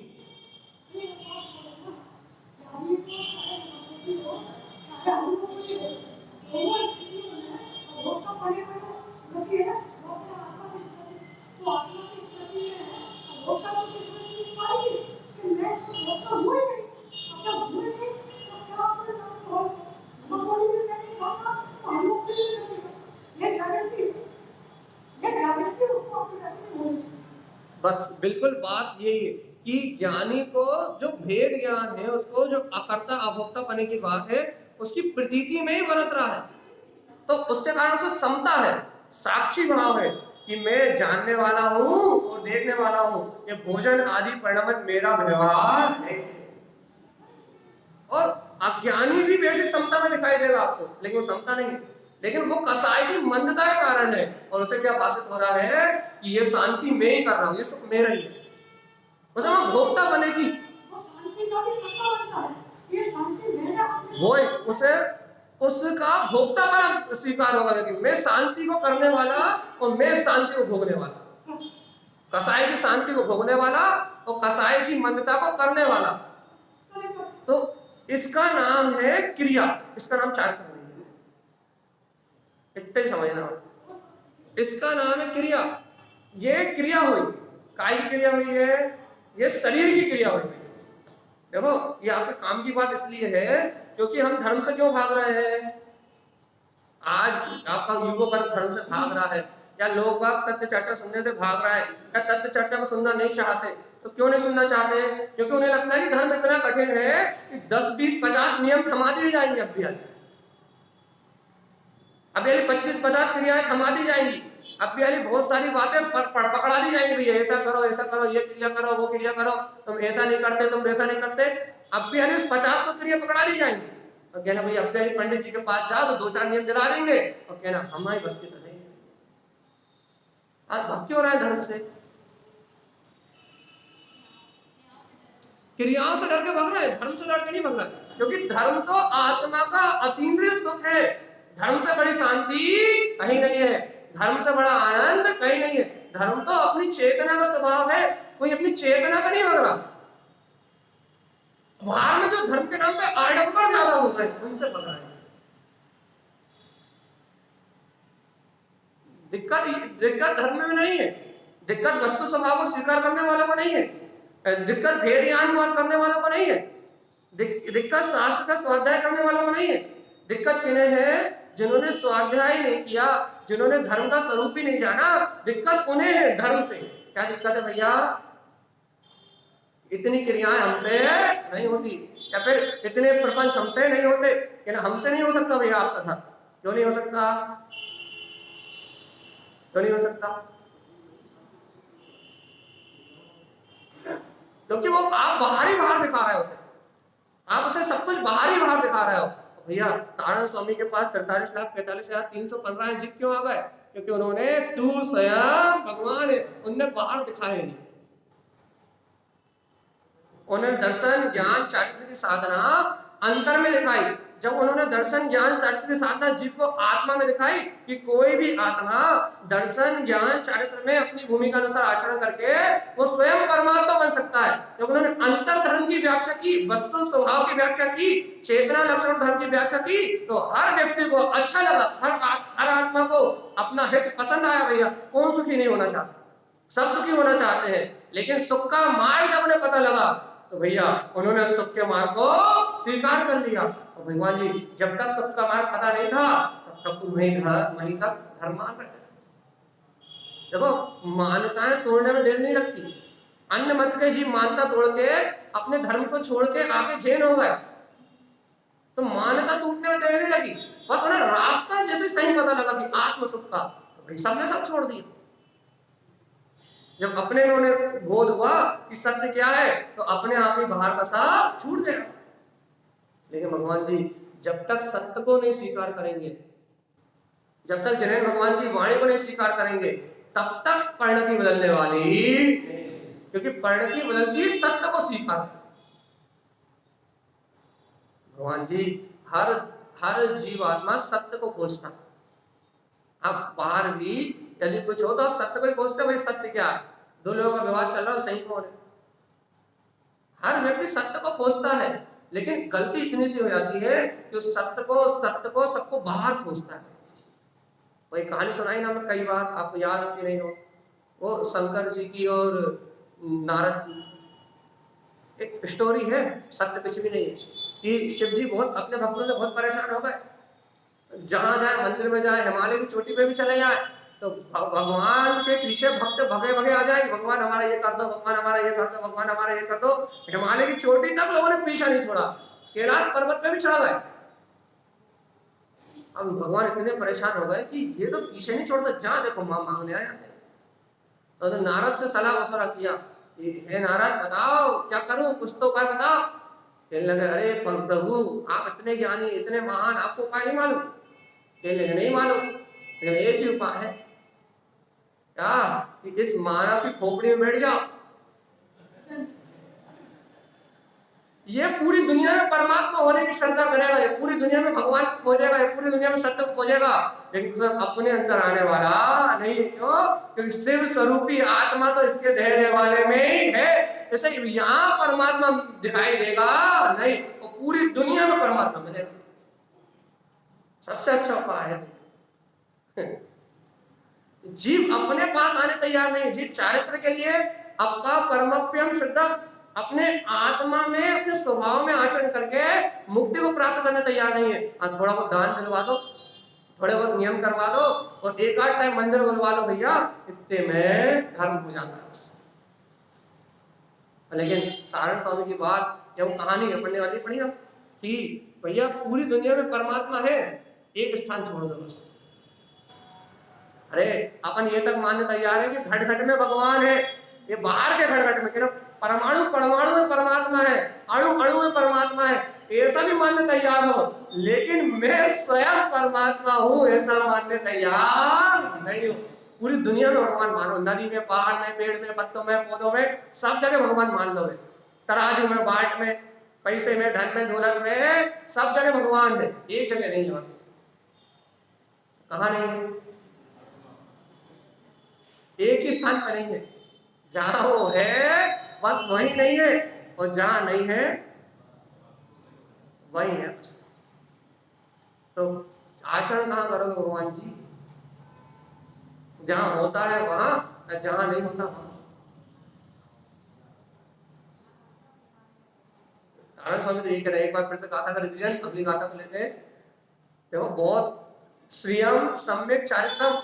बस बिल्कुल बात यही है कि ज्ञानी को जो भेद ज्ञान है, उसको जो अकर्ता अभोक्ता पने की बात है, उसकी प्रतीति में ही बरत रहा है। तो उसके कारण तो समता है, साक्षी भाव है कि मैं जानने वाला हूं और देखने वाला हूं, ये भोजन आदि परिणाम मेरा व्यवहार है। और अज्ञानी भी वैसी समता में दिखाई देगा आपको, लेकिन वो समता नहीं है, लेकिन वो कसाय की मंदता के कारण है। और उसे क्या भाषित हो रहा है कि ये शांति मैं ही कर रहा हूं, ये सुख मेरा ही है। उसे वो भोक्ता बनेगी, वो उसे उसका भोक्ता पर स्वीकार होगा, लेकिन मैं शांति को करने वाला और मैं शांति को भोगने वाला, कसाई की शांति को भोगने वाला और कसाई की मंदता को करने वाला। तो इसका नाम है क्रिया, इसका नाम चारित्र नहीं है, इतना ही समझना। इसका नाम है क्रिया। ये क्रिया हुई, काय की क्रिया हुई है, ये शरीर की क्रिया हुई है। देखो ये आपके काम की बात इसलिए है क्योंकि हम धर्म से क्यों भाग रहे हैं? आज आपका युवा वर्ग धर्म से भाग रहा है, या लोग बाग तथ्य चर्चा सुनने से भाग रहा है, या तथ्य चर्चा को सुनना नहीं चाहते। तो क्यों नहीं सुनना चाहते? क्योंकि उन्हें लगता है कि धर्म इतना कठिन है कि 10, 20, 50 नियम थमा दिए जाएंगे। अब भी 25, 50 क्रियाएं थमा दी जाएंगी। अब भी बहुत सारी बातें पकड़ा दी जाएंगी, भैया ऐसा करो, ऐसा करो, ये क्रिया करो, वो क्रिया करो, तुम ऐसा नहीं करते, तुम वैसा नहीं करते। अब भी 50 क्रिया पकड़ा दी जाएंगी। और कहना भैया अब भी पंडित जी के पास जाओ तो 2-4 नियम दिला देंगे, और कहना हमारी बस की तो नहीं। आज भक्ति हो रहा है धर्म से। क्रियाओं से डर के भाग रहा है, धर्म से डर के नहीं भाग रहा है। क्योंकि धर्म तो आत्मा का अतीन्द्रिय सुख है। धर्म से बड़ी शांति कहीं नहीं है, धर्म से बड़ा आनंद कहीं नहीं है। धर्म तो अपनी चेतना का स्वभाव है, कोई अपनी चेतना से नहीं भाग रहा। बाहर में जो धर्म के नाम पे आडंबर ज्यादा हो गए, उनसे भाग रहा है। दिक्कत धर्म में नहीं है, दिक्कत वस्तु स्वभाव को स्वीकार करने वालों को नहीं है, दिक्कत भेद ज्ञान करने वालों को नहीं है, दिक्कत शास्त्र का स्वाध्याय करने वालों को नहीं है। दिक्कत किन्हें है? जिन्होंने स्वाध्याय नहीं किया, जिन्होंने धर्म का स्वरूप ही नहीं जाना। दिक्कत उन्हें है धर्म से। क्या दिक्कत है भैया? इतनी क्रियाएं हमसे नहीं होती, या फिर इतने प्रपंच हमसे नहीं होते। क्या हमसे नहीं हो सकता भैया आपका धर्म? क्यों नहीं हो सकता? क्यों नहीं हो सकता? क्योंकि वो आप बाहर दिखा रहे हो उसे, आप उसे सब कुछ बाहर दिखा रहे हो। भैया तारण स्वामी के पास 43,45,315 जीव क्यों आ गए? क्योंकि उन्होंने तू स्वयं भगवान उनने बाहर दिखाए नहीं। उन्होंने दर्शन ज्ञान चारित्र की साधना अंतर में दिखाई। जब उन्होंने दर्शन ज्ञान चारित्र की साधना जीव को आत्मा में दिखाई कि कोई भी आत्मा दर्शन ज्ञान चारित्र में अपनी भूमिका अनुसार आचरण करके वो स्वयं परमात्मा बन सकता है। जब उन्होंने अंतर धर्म की व्याख्या की, वस्तु स्वभाव की व्याख्या की, चेतना लक्षण धर्म की व्याख्या की, तो हर व्यक्ति को अच्छा लगा। हर आत्मा को अपना हित पसंद आया। भैया कौन सुखी नहीं होना चाहता? सब सुखी होना चाहते हैं, लेकिन सुख का मार्ग जब उन्हें पता लगा तो भैया उन्होंने सुख के मार्ग को स्वीकार कर लिया। और भगवान जी जब तक सुख का मार्ग पता नहीं था तब तक वहीं तक धर्म मान रहे थे। देखो मान्यताएं तोड़ने में देर नहीं लगती। अन्य मत के जीव मान्यता तोड़ के अपने धर्म को छोड़ के आगे जैन हो गए, तो मान्यता टूटने में देर नहीं लगी। बस उन्हें रास्ता जैसे सही पता लगा कि आत्म सुख का, तो भाई सबने सब छोड़ दिया। जब अपने उन्हें बोध हुआ कि सत्य क्या है, तो अपने आप ही बाहर का सब छूट गया। लेकिन भगवान जी जब तक सत्य को नहीं स्वीकार करेंगे, जब तक जैन भगवान की वाणी को नहीं स्वीकार करेंगे, तब तक परिणति बदलने वाली, क्योंकि परिणति बदलती सत्य को स्वीकार। भगवान जी हर जीवात्मा सत्य को खोजता। आप बाहर भी यदि कुछ हो तो आप सत्य को ही खोजते। भाई सत्य क्या है? दो लोगों का विवाद चल रहा है, सही कौन है? हर व्यक्ति सत्य को खोजता है, लेकिन गलती इतनी सी हो जाती है कि उस सत्य को सबको बाहर खोजता है। वही कहानी सुनाई ना मैं कई बार, आपको याद हो कि नहीं हो, वो शंकर जी की और नारद की एक स्टोरी है, सत्य कुछ भी नहीं है, कि शिव जी बहुत अपने भक्तों से बहुत परेशान हो गए। जहां जाए, मंदिर में जाए, हिमालय की चोटी पे भी चले जाए, तो भगवान के पीछे भक्त भगे आ जाए, भगवान हमारा ये कर दो, भगवान हमारा ये कर दो, भगवान हमारा ये कर दो। हिमालय की चोटी तक लोगों ने पीछा नहीं छोड़ा, कैलाश पर्वत पे भी चढ़ा गए। अब भगवान इतने परेशान हो गए कि ये तो पीछे नहीं छोड़ता, जहां देखो मां मांगने आ जाते। तो नारद से सलाह मशवरा किया, हे नारद बताओ क्या करूं, कुछ तो उपाय बताओ। कहने लगे अरे प्रभु आप इतने ज्ञानी, इतने महान, आपको उपाय नहीं मालूम? कहने लगे नहीं मालूम, लेकिन एक ही उपाय है, क्या कि इस मानव की खोपड़ी में बैठ जाओ। ये पूरी दुनिया में परमात्मा होने की श्रद्धा करेगा, ये पूरी दुनिया में भगवान को खोजेगा, ये पूरी दुनिया में सत्य को खोजेगा, लेकिन उसमें अपने अंदर आने वाला नहीं है। क्यों? क्योंकि शिव स्वरूपी आत्मा तो इसके देने वाले में ही है। जैसे यहाँ परमात्मा दिखाई देगा नहीं, वो पूरी दुनिया में परमात्मा मिलेगा। सबसे अच्छा उपाय है। जीव अपने पास आने तैयार नहीं। जीव चारित्र के लिए अपका परमप्यम शुद्ध अपने आत्मा में, अपने स्वभाव में आचरण करके मुक्ति को प्राप्त करने तैयार नहीं है। थोड़ा बहुत दान दिलवा दो, थोड़े बहुत नियम करवा दो, और एक आध टाइम मंदिर बनवा लो भैया, इतने में धर्म हो जाता है। लेकिन तारण स्वामी की बात जब कहानी है पढ़ने वाली पढ़ी ना, कि भैया पूरी दुनिया में परमात्मा है, एक स्थान छोड़ दो बस। अरे अपन ये तक मानने तैयार है कि घट घट में भगवान है, ये बाहर के घट घट में, परमाणु परमाणु में परमात्मा है, अणु अणु में परमात्मा है, ऐसा भी मानने तैयार हो, लेकिन मैं स्वयं परमात्मा हूँ ऐसा मानने तैयार नहीं हो। पूरी दुनिया में भगवान मानो, नदी में, पहाड़ में, पेड़ में, पत्तों में, पौधों में, सब जगह भगवान मान लो। तराजू में, बाट में, पैसे में, धन में, दौलत में, सब जगह भगवान है, एक जगह नहीं है। बस कहाँ नहीं है? एक ही स्थान पर नहीं है। जहां वो है बस वही नहीं है, और जहां नहीं है वही है। तो आचरण कहाँ करोगे भगवान जी? जहां होता है वहां, जहां नहीं होता वहां। नारायण स्वामी तो ये कह रहे हैं, एक बार फिर से गाथा का रिवीजन, अगली गाथा को लेते हैं। देखो, बहुत श्रियम सम्यक चारित्रम,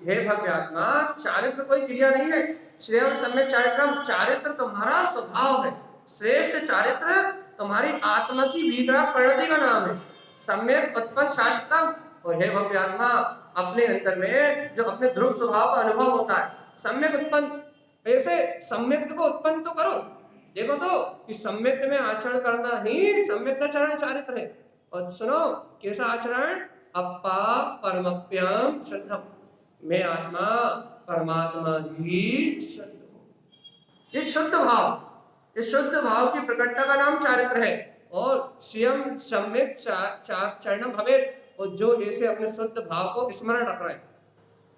हे भव्यात्मा, चारित्र कोई क्रिया नहीं है। श्रेयम सम्यक चारित्रम, चारित्र तुम्हारा स्वभाव है। श्रेष्ठ चारित्र तुम्हारी आत्मा की विग्रह परिणति का नाम है। सम्यक उत्पन्न शाश्वतम, और हे भव्यात्मा, अपने अंदर में जो अपने ध्रुव स्वभाव का अनुभव होता है, सम्यक उत्पन्न, ऐसे सम्यक को उत्पन्न तो करो। देखो तो कि सम्यक में आचरण करना ही सम्यक आचरण चारित्र है। और सुनो, कैसा आचरण? अपा परमप्यम शुद्धम, मैं आत्मा परमात्मा ही शुद्ध हूं। ये शुद्ध भाव, ये शुद्ध भाव की प्रकटता का नाम चारित्र है। और स्वयं सम्यक चरणम भवेत्, और जो ऐसे अपने शुद्ध भाव को स्मरण रख रहे हैं,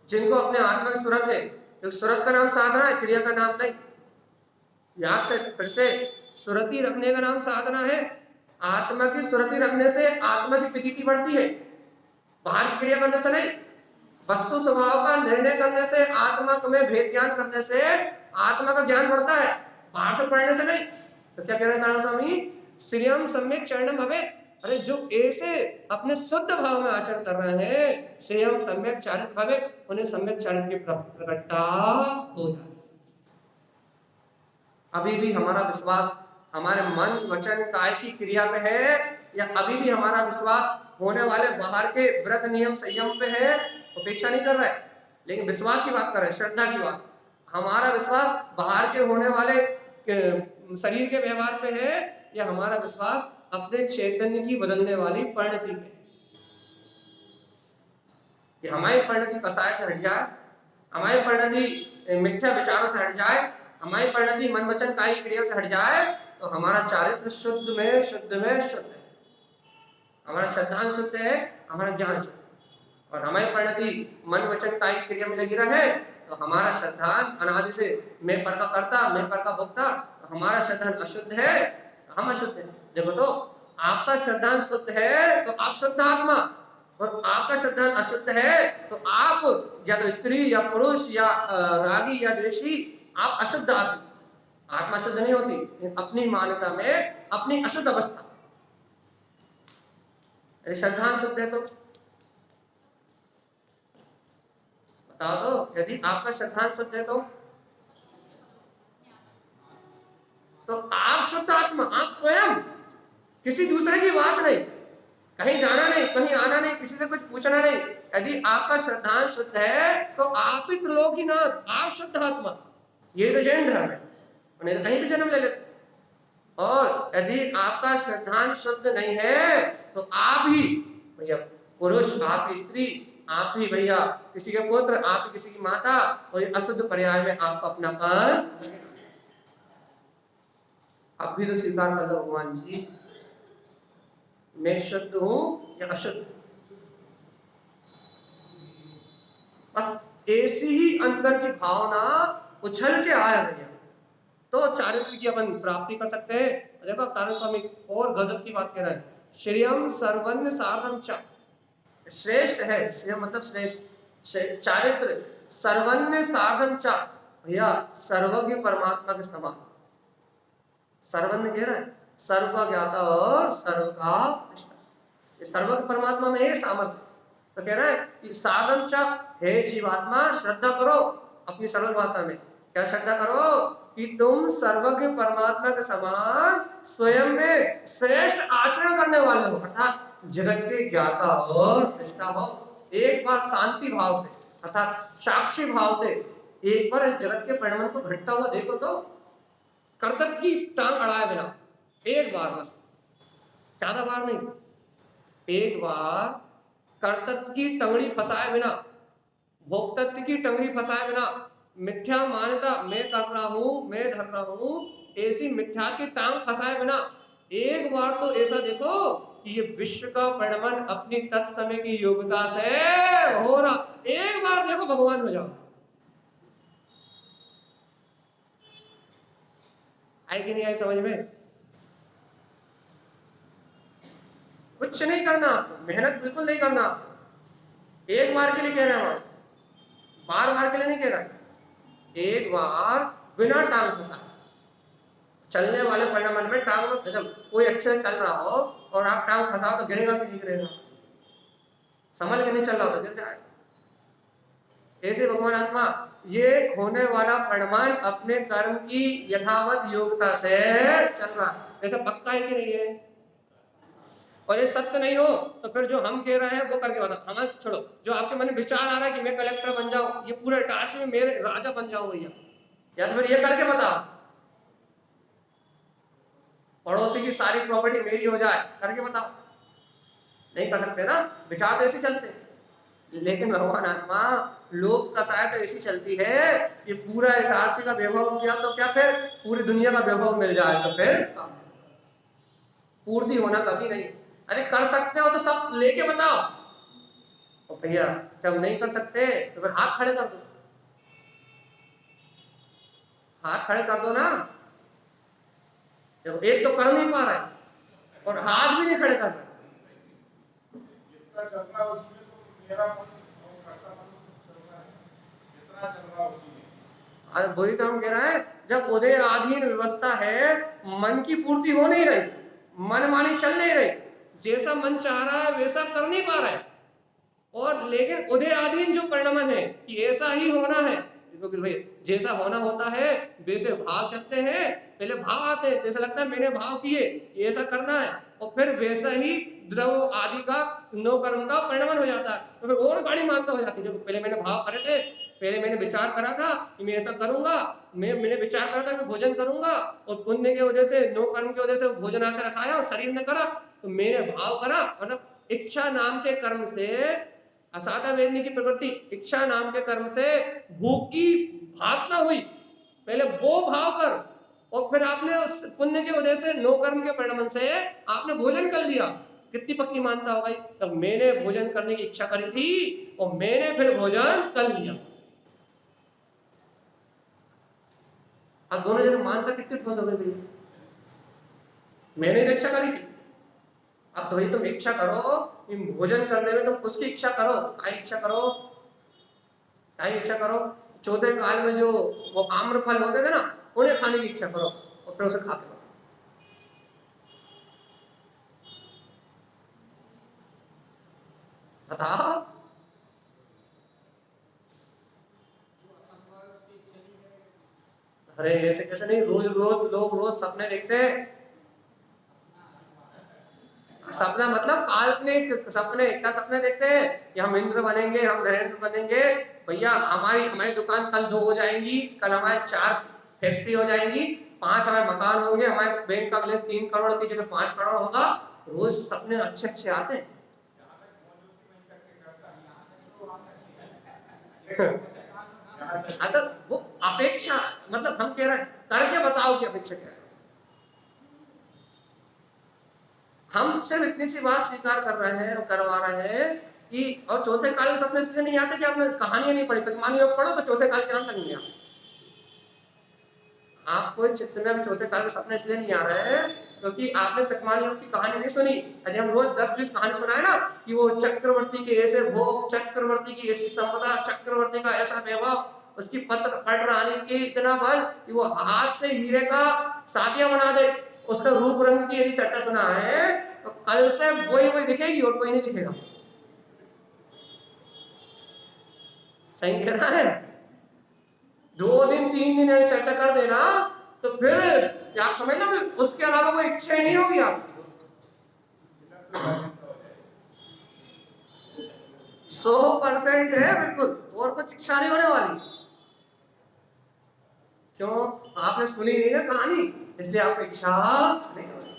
जिनको अपने आत्मा की सूरत है। तो सूरत का नाम साधना है, क्रिया का नाम नहीं। याद से फिर से, सुरति रखने का नाम साधना है। आत्मा की सुरति रखने से आत्मा की प्रतीति बढ़ती है, बाहर की क्रिया करने से नहीं। वस्तु स्वभाव का निर्णय करने से, आत्मा में भेद ज्ञान करने से आत्मा का ज्ञान बढ़ता है, बाहर से पढ़ने से नहीं। तो क्या कह रहे हैं नारायण स्वामी? श्रियम सम्यक चरणम भवेत्, अरे जो ऐसे अपने शुद्ध भाव में आचरण कर रहे हैं, श्रियम सम्यक चारित्र भवेत्, उन्हें सम्यक चारित्र की प्रकटता हो जाती है। अभी भी हमारा विश्वास हमारे मन, वचन, काय की क्रिया पे है, या अभी भी हमारा विश्वास होने वाले बाहर के व्रत, नियम, संयम पे है? अपेक्षा नहीं कर रहा है, लेकिन विश्वास की बात कर रहे हैं, श्रद्धा की बात। हमारा विश्वास बाहर के होने वाले शरीर के व्यवहार पे है, या हमारा विश्वास अपने चैतन्य की बदलने वाली परिणति पे? कि हमारी परिणति कसाय से हट जाए, हमारी परिणति मिथ्या विचारों से हट जाए, हमारी परिणति मन, वचन, कायी क्रिया से हट जाए, तो हमारा चारित्र शुद्ध में शुद्ध में शुद्ध है, हमारा श्रद्धांत शुद्ध है, हमारा ज्ञान शुद्ध है। और हमारी परिणति मन, वचन, कायी क्रिया में लगी रहे, तो हमारा श्रद्धांत अनादि से मैं पर का कर्ता, मैं पर का भोक्ता, तो हमारा श्रद्धांत अशुद्ध है, हम अशुद्ध है। देखो तो, आपका श्रद्धांत शुद्ध है तो आप शुद्ध आत्मा, और आपका श्रद्धांत अशुद्ध है तो आप या तो स्त्री या पुरुष या रागी या द्वेषी, आप अशुद्ध आत्मा। आत्मा शुद्ध नहीं होती अपनी मान्यता में, अपनी अशुद्ध अवस्था। श्रद्धांत शुद्ध है तो बता दो, यदि आपका श्रद्धांत शुद्ध है तो आप शुद्ध आत्मा, आप स्वयं, किसी दूसरे की बात नहीं, कहीं जाना नहीं, कहीं आना नहीं, किसी से कुछ पूछना नहीं। यदि आपका श्रद्धांत शुद्ध है तो आप ही त्रिलोकीनाथ, आप शुद्ध आत्मा। ये तो जैन धर्म है, उन्हें तो कहीं भी जन्म ले लेते। और यदि आपका श्रद्धांत शुद्ध नहीं है तो आप ही भैया पुरुष, आप ही स्त्री, आप ही भैया किसी के पुत्र, आप ही किसी की माता, और अशुद्ध पर्याय में आपका अपना पर। आप भी तो स्वीकार कर लो भगवान जी, मैं शुद्ध हूं या अशुद्ध। बस ऐसी ही अंदर की भावना उछल के आया भैया, तो चारित्र की अपन प्राप्ति कर सकते हैं। देखो नारायण स्वामी और गजब की बात कह रहे हैं, श्रेयम सर्वन्न साधम च, श्रेष्ठ है, श्रेय मतलब श्रेष्ठ, चारित्र सर्वन्न साधम च, भैया सर्वज्ञ परमात्मा के समान। सर्वज्ञ कह रहा है, सर्व का ज्ञाता और सर्व का दृष्टा, सर्वज्ञ परमात्मा में है सामर्थ्य। तो कह रहा है कि साधन च, हे जीवात्मा श्रद्धा करो अपनी सरल भाषा में। क्या श्रद्धा करो? कि तुम सर्वज्ञ परमात्मा के समान स्वयं में श्रेष्ठ आचरण करने वाले हो, अर्थात जगत के ज्ञाता और दृष्टा हो। एक बार शांति भाव से, अर्थात साक्षी भाव से एक बार जगत के परिणाम को घटता हुआ देखो तो, कर्तव्य की टांग अड़ाए बिना एक बार, बस ज्यादा बार नहीं, एक बार कर्तव्य की टंगड़ी फंसाए बिना, भोक्तत्व की टंगड़ी फंसाए बिना, मिथ्या मान्यता मैं कर रहा हूं, मैं धर रहा हूं, ऐसी मिथ्या की टांग फंसाए बिना एक बार तो ऐसा देखो कि ये विश्व का परिणमन अपनी तत्समय की योग्यता से हो रहा, एक बार देखो भगवान हो जाओ। आई कि नहीं आई समझ में? कुछ नहीं करना आपको, मेहनत बिल्कुल नहीं करना आपको। एक बार के लिए कह रहे हैं, बार बार के लिए नहीं कह रहा, एक बार बिना टांग फंसा। चलने वाले परिणमन में टांग में, जब कोई अच्छे से चल रहा हो और आप टांग फंसाओ तो गिरेगा कि नहीं गिरेगा? संभल के नहीं चल रहा हो तो गिर जाएगा। ऐसे भगवान आत्मा ये होने वाला परिणमन अपने कर्म की यथावत योग्यता से चल रहा है, ऐसा पक्का है कि नहीं है? और ये सत्य नहीं हो तो फिर जो हम कह रहे हैं वो करके बताओ। हमारे छोड़ो, जो आपके मन में विचार आ रहा है कि मैं कलेक्टर बन जाऊं, ये पूरे काशी में मेरे राजा बन जाऊं भैया, या तो फिर ये करके बताओ पड़ोसी की सारी प्रॉपर्टी मेरी हो जाए, करके बताओ। नहीं कर सकते ना, विचार तो ऐसे चलते। लेकिन भगवान आत्मा लोक दशाएं तो ऐसी चलती है कि पूरा एक आरसी का वैभव किया तो क्या फिर पूरी दुनिया का वैभव मिल जाए तो फिर पूर्ति होना कभी नहीं। अरे कर सकते हो तो सब लेके बताओ। और भैया जब नहीं कर सकते तो फिर हाथ खड़े कर दो, हाथ खड़े कर दो ना। जब एक तो कर नहीं पा रहा है और हाथ भी नहीं खड़े कर रहे, अरे वही तो हम कह रहे हैं, जब उदय आधीन व्यवस्था है, मन की पूर्ति हो नहीं रही, मन मानी चल नहीं रही, जैसा मन चाह रहा है वैसा कर नहीं पा रहा है। और लेकिन उदय आधीन जो परिणमन है कि ऐसा ही होना है, क्योंकि भाई जैसा होना होता है वैसे भाव चलते हैं, पहले भाव आते हैं, जैसा लगता है मैंने भाव किए ऐसा करना है, और फिर वैसा ही द्रव आदि का नो कर्म का परिणमन हो जाता है, तो फिर और गाड़ी मानता हो जाती है। जब पहले मैंने भाव करे थे, पहले मैंने विचार करा था कि मैं ऐसा करूंगा, मैंने विचार करा था मैं भोजन करूंगा, और पुण्य की वजह से नो कर्म की वजह से भोजन आकर रखाया और शरीर ने करा, तो मैंने भाव करा, मतलब इच्छा नाम के कर्म से, असाधा वेदनी की प्रवृत्ति इच्छा नाम के कर्म से भूख की भासना हुई, पहले वो भाव कर, और फिर आपने उस पुण्य की वजह से नो कर्म के परिणमन से आपने भोजन कर लिया, कितनी पक्की मानता होगा? तब मैंने भोजन करने की इच्छा करी थी और मैंने फिर भोजन कर लिया। अब दोनों जगह मानता कितनी ठोस हो गई? मैंने तो इच्छा करी थी, अब वही तुम इच्छा करो कि भोजन करने में तुम उसकी इच्छा करो, काय इच्छा करो, काय इच्छा करो। चौथे काल में जो वो आम्र फल होते थे ना, उन्हें खाने की इच्छा करो और फिर उसे खाते रहो। बताओ, अरे ऐसे कैसे नहीं, रोज रोज लोग रोज सपने देखते हैं। सपना मतलब काल्पनिक सपने, क्या सपने देखते हैं कि हम इंद्र बनेंगे, हम धैर्य बनेंगे। भैया हमारी दुकान कल 2 हो जाएंगी, कल हमारे 4 फैक्ट्री हो जाएंगी, 5 हमारे मकान होंगे, हमारे बैंक का बैलेंस 3 करोड़ की जगह 5 करोड़ होगा। रोज सपने अच्छे अच्छे आते हैं। अगर वो अपेक्षा, मतलब हम कह रहे हैं करके बताओ कि अपेक्षा क्या है। हम सिर्फ इतनी सी बात स्वीकार कर रहे हैं और करवा रहे हैं कि, और चौथे काल के सपने इसलिए नहीं आते कि आपने कहानियां नहीं पढ़ी, कहानियां पढ़ो तो चौथे काल के अंत लगेंगे आपको चित्त में। अब चौथे काल के सपने इसलिए नहीं आ रहे हैं क्योंकि आपने पितमानियों की कहानी नहीं सुनी। अरे हम रोज 10-20 कहानी सुनाए ना कि वो चक्रवर्ती के ऐसे भोग, चक्रवर्ती की ऐसी संपदा, चक्रवर्ती का ऐसा वैभव, उसकी पट रानी की इतना बल कि वो हाथ से हीरे का साथिया बना दे, उसका रूप रंग की यदि चर्चा सुना है तो कल से वही दिखेगी और कोई नहीं दिखेगा। सही कह रहा है? 2 दिन 3 दिन यदि चर्चा कर देना तो फिर क्या समझ लो, उसके अलावा कोई इच्छा ही नहीं होगी आपकी। 100% है बिल्कुल, और कुछ इच्छा नहीं होने वाली। क्यों? आपने सुनी नहीं ना कहानी, इसलिए आपको इच्छा नहीं हो रही।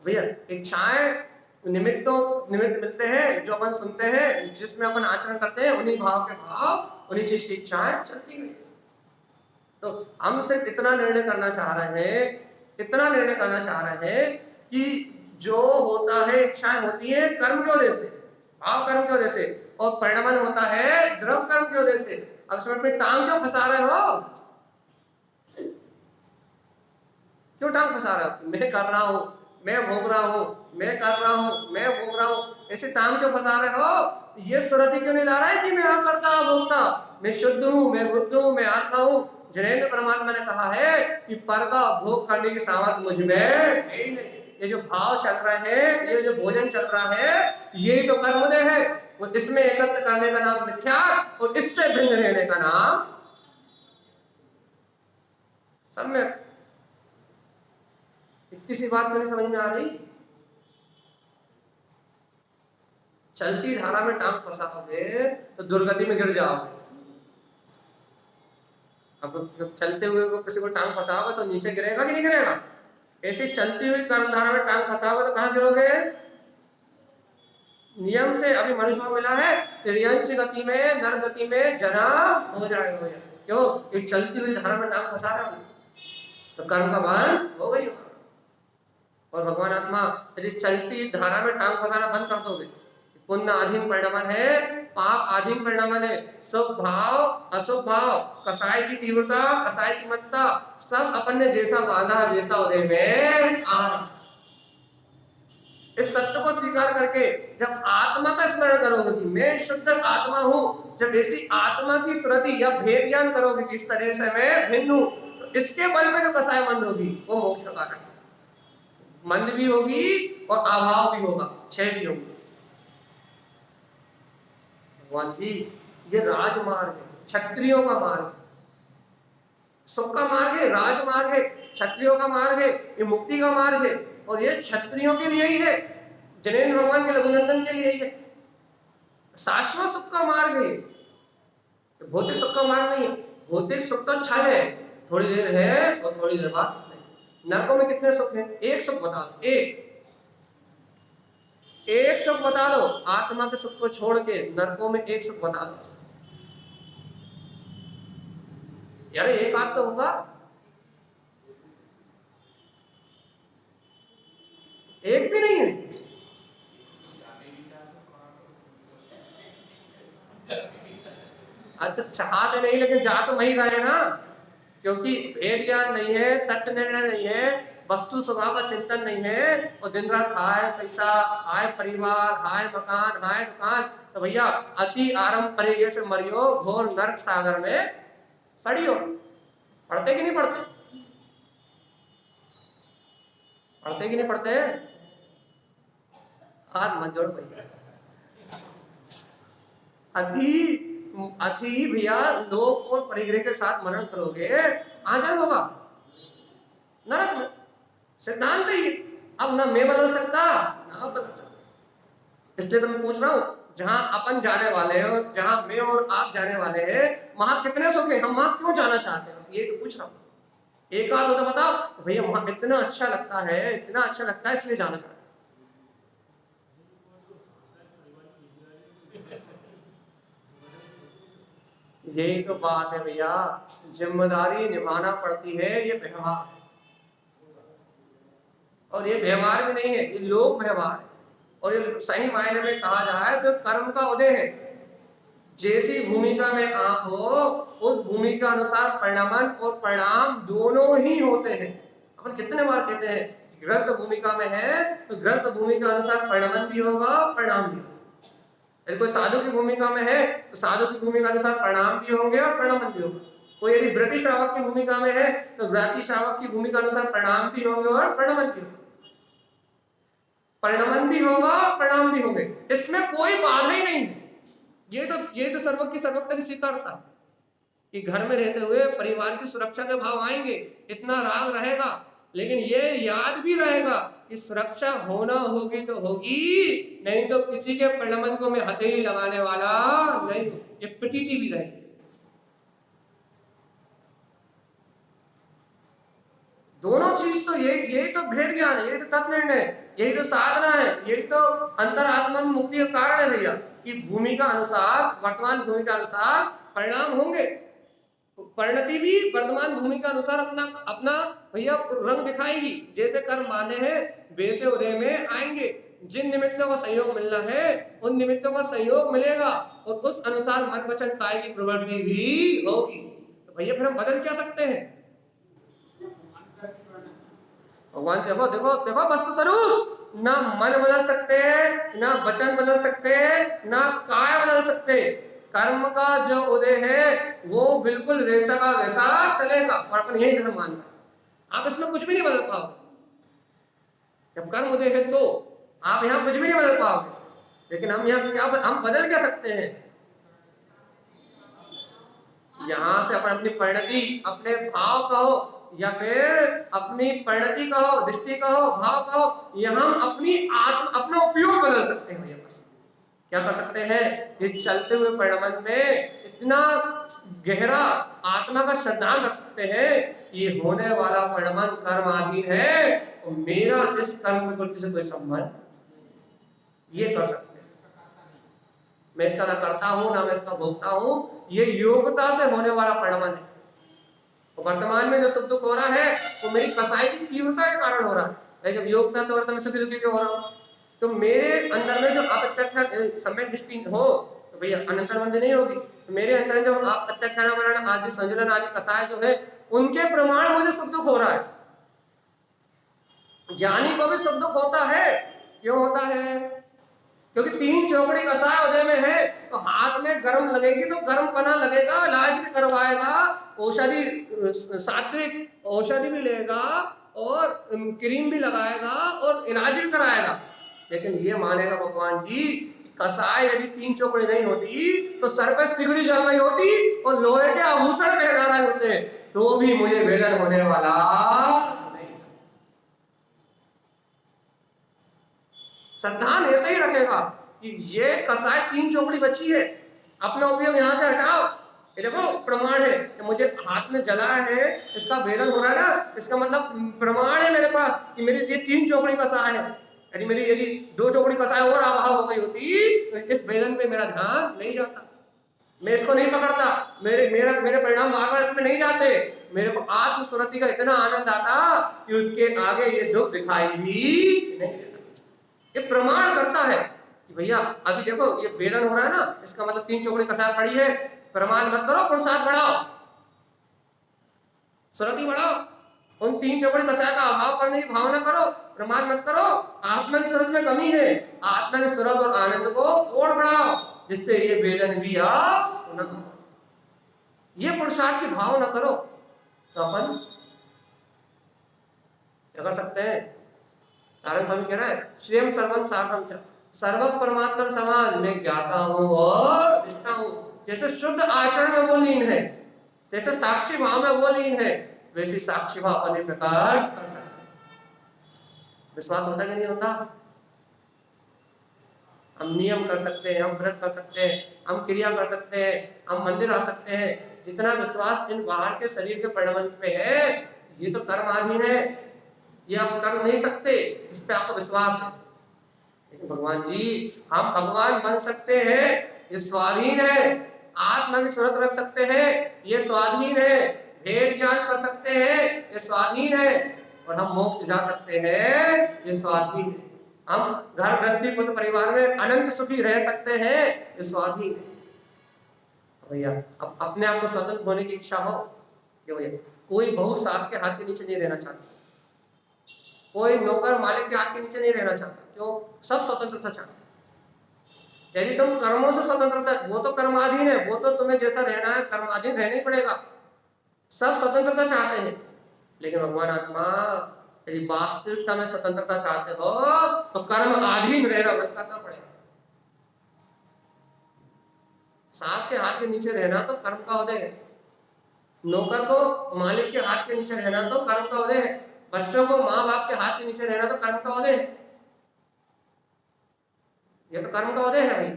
भैया इच्छाएं निमित्त मिलते हैं जो अपन सुनते हैं, जिसमें अपन आचरण करते हैं, उन्हीं भाव के भाव, उन्हीं चीज की इच्छाएं चलती हैं। तो हम सिर्फ इतना निर्णय करना चाह रहे हैं, इतना निर्णय करना चाह रहे हैं कि जो होता है, इच्छाएं होती है कर्म के वजह से, भाव कर्म के वजह से, और परिणमन होता है द्रव्य कर्म की वजह से। अब इसमें फिर टांग क्यों फंसा रहे हो? क्यों टांग फंसा रहे हो? मैं कर रहा हूं, मैं भोग रहा हूं, मैं कर रहा हूं, मैं भोग रहा हूं, ऐसे टांग क्यों फंसा रहे हो? ये सुरति क्यों नहीं ला रहा है कि मैं अकर्ता भोक्ता, मैं शुद्ध हूं, मैं बुद्ध हूं, मैं आत्मा हूं। जिनेंद्र परमात्मा ने कहा है कि पर का भोग करने की सामर्थ्य मुझ में है ही नहीं। ये जो भाव चल रहा है, ये जो भोजन चल रहा है, यही तो कर्मोदय है। वो इसमें एकत्र करने का नाम मिथ्या, और इससे भिन्न रहने का नाम सम्यक। इतनी सी बात मेरी समझ में आ रही? चलती धारा में टांग फंसाओगे तो दुर्गति में गिर जाओगे। अब चलते हुए को किसी को टांग फंसाओगे तो नीचे गिरेगा कि नहीं गिरेगा? ऐसे चलती हुई कर्मधारा में टांग फंसाओगे तो कहां गिरोगे? नियम से अभी मनुष्य को मिला है त्रियंश गति में, नर गति में जना हो जाएगा। क्यों? इस चलती हुई धारा में टांग फंसा रहा हूं तो कर्म का बंध हो गई होगा। और भगवान आत्मा यदि चलती धारा में टांग फंसाना बंद कर दोगे, पुण्य आधीन परिणमन है, पाप आधीन परिणमन है, शुभ भाव अशुभ भाव, कसाय की तीव्रता, कसाय की मत्ता, सब अपन ने जैसा बांधा वैसा उदय में आ रहा। इस सत्य को स्वीकार करके जब आत्मा का स्मरण करोगे कि मैं शुद्ध आत्मा हूं, जब ऐसी आत्मा की स्मृति या भेद ज्ञान करोगे कि इस शरीर से मैं भिन्न हूं, तो इसके बल में जो कसाय मंद होगी वो मोक्ष का कारण, मंद भी होगी और अभाव भी होगा, क्षय भी होगी। भगवान जी ये राजमार्ग है, क्षत्रियों का मार्ग, सुख का मार्ग है, राजमार्ग है, क्षत्रियों का मार्ग है, ये मुक्ति का मार्ग है, और ये क्षत्रियों के लिए ही है, जिनेंद्र भगवान के लघुनंदन के लिए ही है। शाश्वत सुख का मार्ग है, भौतिक सुख का मार्ग नहीं है। भौतिक सुख तो क्षण है, थोड़ी देर है और थोड़ी देर बाद नहीं। नरकों में कितने सुख हैं? एक सुख बता दो, एक सुख बता दो, आत्मा के सुख को छोड़ के नरकों में एक सुख बता दो यार, एक बात तो होगा, एक भी नहीं है। अच्छा चाहते नहीं, लेकिन जा तो वही रहे ना, क्योंकि भेद ज्ञान नहीं है, तत्व निर्णय नहीं है, वस्तु स्वभाव का चिंतन नहीं है, और दिन रात हाय पैसा, हाय परिवार, हाय मकान, हाय दुकान, तो भैया अति आरंभ परिजय से मरियो, घोर नरक सागर में सड़ियो। पढ़ते कि नहीं पढ़ते? पढ़ते कि नहीं पढ़ते? हाथ मत जोड़ भैया। अति भैया लोक और परिग्रह के साथ मरण करोगे, आजाद होगा नरक में, सिद्धांत ही। अब ना मैं बदल सकता ना बदल सकता, इसलिए तो मैं पूछ रहा हूं, जहां अपन जाने वाले हैं, जहां मैं और आप जाने वाले हैं, वहां कितने सुख है, हम वहां क्यों जाना चाहते हैं, ये तो पूछ रहा हूं। एक आध हो तो बताओ भैया वहां इतना अच्छा लगता है, इतना अच्छा लगता है इसलिए जाना चाहते हैं। यही तो बात है भैया, जिम्मेदारी निभाना पड़ती है, ये व्यवहार, और ये व्यवहार भी नहीं है, ये लोक व्यवहार है, और ये सही मायने में कहा जाए तो कर्म का उदय है। जैसी भूमिका में आप हो, उस भूमिका अनुसार परिणामन और परिणाम दोनों ही होते हैं। अपन कितने बार कहते हैं ग्रस्त भूमिका में है तो ग्रस्त भूमिका अनुसार परिणामन भी होगा, परिणाम भी होगा। यदि कोई साधु की भूमिका में है तो साधु की भूमिका अनुसार परिणाम भी होंगे और परिणामन भी होगा। कोई यदि व्रती श्रावक की भूमिका में है तो व्रती श्रावक की भूमिका अनुसार परिणाम भी होंगे और परिणामन भी होगा। परिणामन भी होगा, परिणाम भी होंगे, इसमें कोई बाधा ही नहीं है। ये तो सर्वज्ञ की सर्वज्ञता की स्वीकारता कि घर में रहते हुए परिवार की सुरक्षा के भाव आएंगे, इतना राग रहेगा, लेकिन ये याद भी रहेगा कि सुरक्षा होना होगी तो होगी, नहीं तो किसी के परिणामन को मैं हथेली लगाने वाला नहीं, ये प्रतीति भी रहेगी। दोनों चीज तो यही तो भेद ज्ञान है, यही तो तत्व निर्णय, यही तो साधना है, यही तो अंतरात्मा मुक्ति का कारण है भैया, कि भूमिका अनुसार, वर्तमान भूमिका अनुसार परिणाम होंगे। परिणति भी वर्तमान भूमि के अनुसार अपना अपना भैया रंग दिखाएगी। जैसे कर्म बांधे हैं वैसे उदय में आएंगे। जिन निमित्तों का संयोग मिलना है उन निमित्तों का संयोग मिलेगा और उस अनुसार मन वचन काय की प्रवृत्ति भी होगी। तो भैया फिर हम बदल क्या सकते हैं? भगवान देखो देखो देखो वस्तु स्वरूप, ना मन बदल सकते हैं, ना वचन बदल सकते हैं, ना काय बदल सकते। कर्म का जो उदय है वो बिल्कुल वैसा का वैसा चलेगा और अपन यही धर्म मानना है। आप इसमें कुछ भी नहीं बदल पाओगे। जब कर्म उदय है तो आप यहाँ कुछ भी नहीं बदल पाओगे। लेकिन हम यहाँ क्या हम बदल क्या सकते हैं? यहाँ से अपन अपनी परिणति, अपने भाव कहो या फिर अपनी परिणति कहो, दृष्टि कहो, भाव कहो, यहाँ हम अपनी आत्म अपना उपयोग बदल सकते हैं। बस क्या कर सकते हैं? इस चलते हुए परिणमन में इतना गहरा आत्मा का श्रद्धान रख सकते हैं, ये होने वाला परिणमन कर्माधीन है और मेरा इस कर्म प्रवृत्ति से कोई संबंध, ये कर सकते हैं। मैं इसका ना करता हूं ना मैं इसका भोगता हूं, ये योग्यता से होने वाला परिणमन है। वर्तमान में जो सुख दुख हो रहा है वो मेरी कसाई की तीव्रता के कारण हो रहा है। जब योग्यता से वर्तमान में सुखी दुखी क्यों हो रहा हूं? तो मेरे अंदर में जो अप्रत्यक्ष सम्यक दृष्टि हो तो भैया अनंतर बंदी नहीं होगी। तो मेरे अंदर जो अप्रत्यक्ष आदि संजलन आदि कसाय जो है उनके प्रमाण मुझे सुख दुख हो रहा है। ज्ञानी को भी सुख दुख होता है। क्यों होता है? क्योंकि तीन चौकड़ी कसाय उदय में है तो हाथ में गर्म लगेगी तो गर्म पना लगेगा, इलाज भी करवाएगा, औषधि सात्विक औषधि भी लेगा और क्रीम भी लगाएगा और इलाज भी कराएगा। लेकिन ये मानेगा भगवान जी कसाय यदि तीन चौकड़ी नहीं होती तो सर पे सिगड़ी जल रही होती और लोहे के आभूषण पहना रहे होते तो भी मुझे भेदन होने वाला नहीं। श्रद्धान ऐसे ही रखेगा कि ये कसाय तीन चौकड़ी बची है, अपना उपयोग यहां से हटाओ। ये देखो प्रमाण है कि मुझे हाथ में जला है, इसका भेदन हो रहा है ना, इसका मतलब प्रमाण है मेरे पास कि मेरी ये तीन चौकड़ी कसाय है। यदि दो चौकड़ी कसाय और अभाव हो गई होती तो इस भेदन पे मेरा ध्यान नहीं जाता, मैं इसको नहीं पकड़ता, मेरे परिणाम बार बार इसमें नहीं जाते। मेरे को आत्म सुरति का इतना आनंद आता कि उसके आगे ये दुख दिखाई भी नहीं देता। ये प्रमाण करता है कि भैया अभी देखो ये भेदन हो रहा है ना, इसका मतलब तीन चौकड़ी कसाय पड़ी है। प्रमाण मत करो, पुरुषार्थ बढ़ाओ, सुरति बढ़ाओ, उन तीन चौकड़ी कसाय का अभाव करने की भावना करो, प्रमाण मत करो। आत्मा की सूरत में कमी है, आत्मा की सूरत और आनंद को और बढ़ाओ जिससे ये वेदन भी आप न हो। ये पुरुषार्थ की भाव न करो तो अपन क्या कर सकते हैं? नारायण स्वामी कह रहा है श्रेयम सर्वम सार्थम च सर्व परमात्मा समान मैं ज्ञाता हूं और निष्ठा हूं। जैसे शुद्ध आचरण में वो लीन है, जैसे साक्षी भाव में वो लीन है, वैसे साक्षी भाव अन्य प्रकार कर सकते हैं। विश्वास होता कि नहीं होता? हम नियम कर सकते हैं, हम व्रत कर सकते हैं, हम क्रिया कर सकते हैं, हम मंदिर आ सकते हैं। जितना विश्वास इन बाहर के शरीर के परिणमन पे है ये तो कर्माधीन है, ये आप कर नहीं सकते जिस पे आपको विश्वास है। लेकिन भगवान जी हम भगवान बन सकते हैं, ये स्वाधीन है। आत्मा की सूरत रख सकते हैं, ये स्वाधीन है। भेद ज्ञान कर सकते हैं, ये स्वाधीन है। और हम मोक्ष जा सकते हैं, ये स्वाधीन है। हम घर गृहस्थी पुत्र परिवार में अनंत सुखी रह सकते हैं, ये स्वाधीन है। भैया अब अपने आप को स्वतंत्र होने की इच्छा हो कि भैया कोई बहू सास के हाथ के नीचे नहीं रहना चाहता, कोई नौकर मालिक के हाथ के नीचे नहीं रहना चाहता। क्यों? सब स्वतंत्रता चाहते। यदि तुम कर्मों से स्वतंत्रता, वो तो कर्माधीन है, वो तो तुम्हें जैसा रहना है कर्माधीन रहना ही पड़ेगा। सब स्वतंत्रता चाहते हैं, लेकिन भगवान आत्मा यदि वास्तविकता में स्वतंत्रता चाहते हो तो कर्म अधीन रहना बंद करना पड़ेगा। सास के हाथ के नीचे रहना तो कर्म का उदय है, नौकर को मालिक के हाथ के नीचे रहना तो कर्म का उदय है, बच्चों को माँ बाप के हाथ के नीचे रहना तो कर्म का उदय है। ये तो कर्म का उदय है भाई।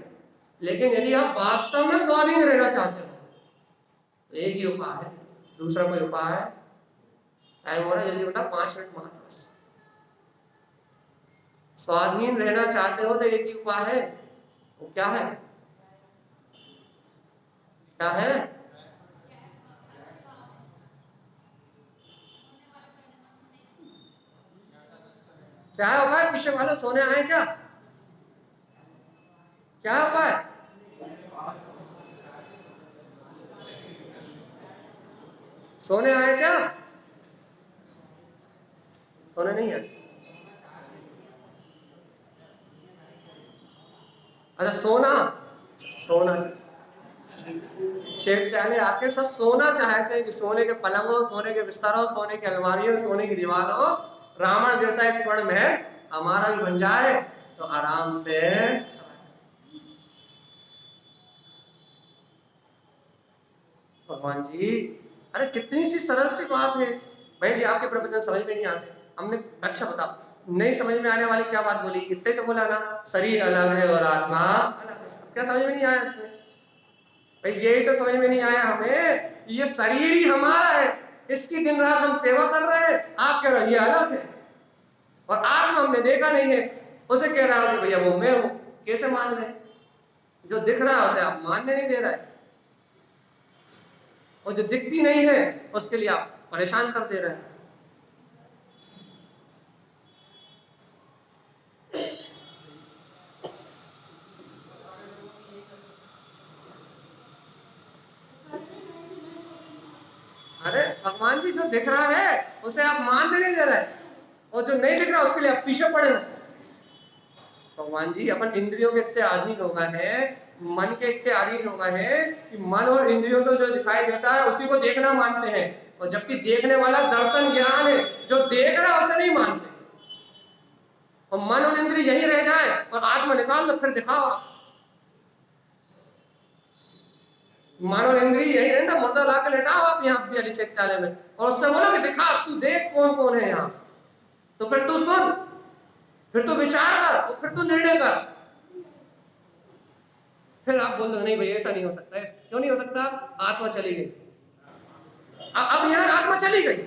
लेकिन यदि आप वास्तव में स्वाधीन रहना चाहते हो तो एक ही उपाय है, दूसरा कोई उपाय है? टाइम हो रहा है, जल्दी बता, 5 मिनट मात्र। स्वाधीन रहना चाहते हो तो एक ही उपाय है, वो क्या है? क्या है? क्या है उपाय? पीछे वाले सोने आए क्या? क्या है उपाय? सोने आए क्या? सोने नहीं है। अच्छा सोना, सोना चैत्यालय आके सब सोना चाहते हैं कि सोने के पलंग हो, सोने के बिस्तर हो, सोने की अलमारी हो, सोने की दीवार हो, रावण जैसा एक स्वर्ण महल हमारा भी बन जाए तो आराम से। भगवान जी, अरे कितनी सी सरल सी बात है। भाई जी आपके प्रवचन समझ में नहीं आते, हमने अच्छा बता, नहीं समझ में आने वाली क्या बात बोली? इतने तो बोला ना, शरीर अलग है और आत्मा अलग है। क्या समझ में नहीं आया इसमें? भाई यही तो समझ में नहीं आया हमें, ये शरीर ही हमारा है, इसकी दिन रात हम सेवा कर रहे हैं, आप कह रहे हो ये अलग है, और आत्मा हमने देखा नहीं है, उसे कह रहा हो कि भैया वो मैं हूं। कैसे मान लें? जो दिख रहा है उसे आप मानने नहीं दे रहे हैं, और जो दिखती नहीं है उसके लिए आप परेशान कर दे रहे हैं। अरे भगवान जी, जो दिख रहा है उसे आप मानने नहीं दे रहे हैं, और जो नहीं दिख रहा उसके लिए आप पीछे पड़े हो। भगवान जी, अपन इंद्रियों के इतने अधीन हो गए हैं, मन के इतने अधीन हो गए हैं कि मन और इंद्रियों से जो दिखाई देता है उसी को देखना मानते हैं, और जबकि देखने वाला दर्शन ज्ञान है, जो देख रहा है उसे नहीं मानते। और मन और इंद्रिय यही रह जाए और आत्मा निकाल दो, फिर दिखाओ। मन और इंद्रिय यही रहना, मुर्दा ला के लेटाओ आप यहाँ भी चैत्यालय में, और उससे बोलो कि दिखा, तू देख कौन कौन है यहाँ, तो फिर तू सुन, फिर तू विचार कर, और फिर तू निर्णय कर। फिर आप बोल दो नहीं भाई ऐसा नहीं हो सकता है। क्यों नहीं हो सकता? आत्मा चली गई। अब यहाँ आत्मा चली गई,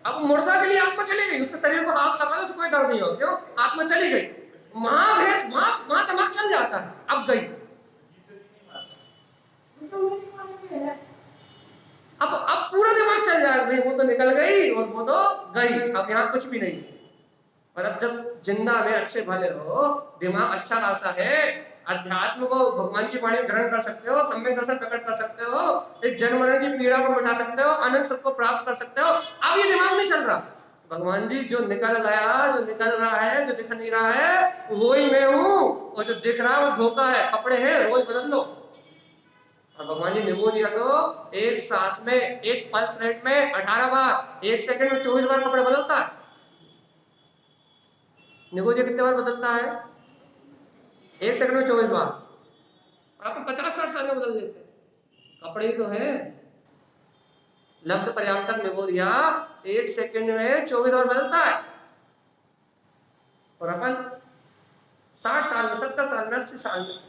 अब मुर्दा के लिए आत्मा चली गई, उसके शरीर को हाथ लगा दो तो कोई दर्द नहीं हो। क्यों? आत्मा चली गई। मां दिमाग चल जाता है, अब गई, अब पूरा दिमाग चल जाएगा, भाई वो तो निकल गई और वो तो गई, अब यहाँ कुछ भी नहीं। और अब जब जिंदा में अच्छे भले हो, दिमाग अच्छा खासा है, अध्यात्म को भगवान की वाणी ग्रहण कर सकते हो, सम्यक दर्शन प्रकट कर सकते हो, एक जन्म मरण की पीड़ा को मिटा सकते हो, अनंत सबको प्राप्त कर सकते हो, अब ये दिमाग नहीं चल रहा। भगवान जी, जो निकल गया, जो निकल रहा है, जो दिख नहीं रहा है वो ही मैं हूं, और जो दिख रहा है वो धोखा है, कपड़े हैं, रोज बदल लो। और भगवान जी निगो दिया तो एक सांस में, एक पल्स रेट में 18 बार, एक सेकंड में 24 बार कपड़े बदलता है। निगो दिया कितने बार बदलता है? एक सेकंड में 24 बार, और अपन 50-60 साल में बदल देते हैं। कपड़े ही तो है। लब्ध पर्याप्त निगो दिया एक सेकंड में 24 बार बदलता है, और अपन 60 साल में, 70 साल में, 80 साल में,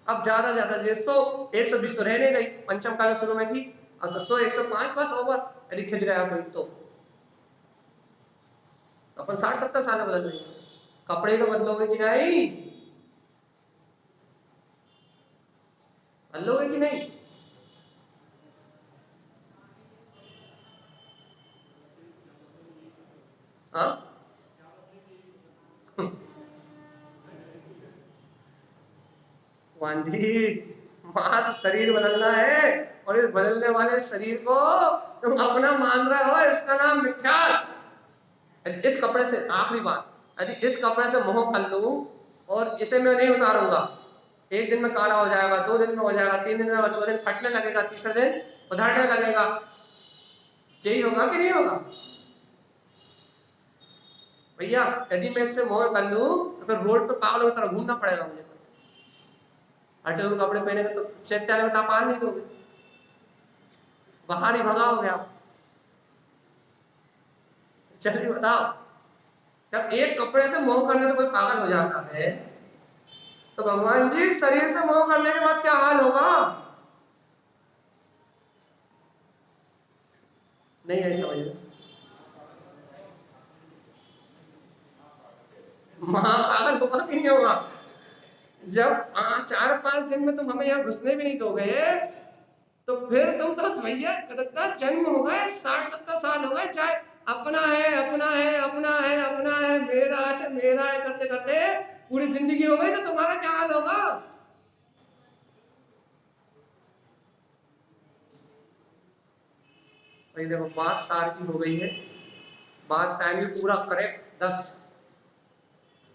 अब ज्यादा ज्यादा 100-120 तो रहने गई, पंचम काल शुरू में थी, अब तो 100-105 बस ओवर, यदि खिंच गया कोई तो अपन 60-70 साल में बदल देंगे। कपड़े तो बदलोगे कि नहीं? बदलोगे कि नहीं? हाँ भगवान जी, मात्र शरीर बदलना है, और इस बदलने वाले शरीर को तुम अपना मान रहे हो, इसका नाम मिथ्या। इस कपड़े से, आखिरी बात, यदि इस कपड़े से मोह कर लूं और इसे मैं नहीं उतारूंगा, एक दिन में काला हो जाएगा, 2 दिन में हो जाएगा, 3 दिन में, 4 दिन फटने लगेगा, तीसरे दिन उधड़ने लगेगा, यही होगा कि नहीं होगा? भैया यदि मैं इससे मोह कर लूं तो फिर रोड पे पागलों की तरह घूमना पड़ेगा मुझे। हटे हुए कपड़े पहनेगा तो चैत्यालय में आप नहीं दोगे, बाहर ही भगाओगे आप। चलिए बताओ, जब एक कपड़े से मोह करने से कोई पागल हो जाता है, तो भगवान जी शरीर से मोह करने के बाद क्या हाल होगा? नहीं है समझ में? पागल होगा कि नहीं होगा? जब 4-5 दिन में तुम हमें यहाँ घुसने भी नहीं दोगे, तो फिर तुम तो भैया करता जन्म हो गए 60-70 साल हो गए, चाहे अपना है अपना है अपना है अपना है मेरा है करते करते पूरी जिंदगी हो गई, तो तुम्हारा क्या हाल होगा? भाई देखो बात सार की हो गई है, बात टाइम भी पूरा करेक्ट 10,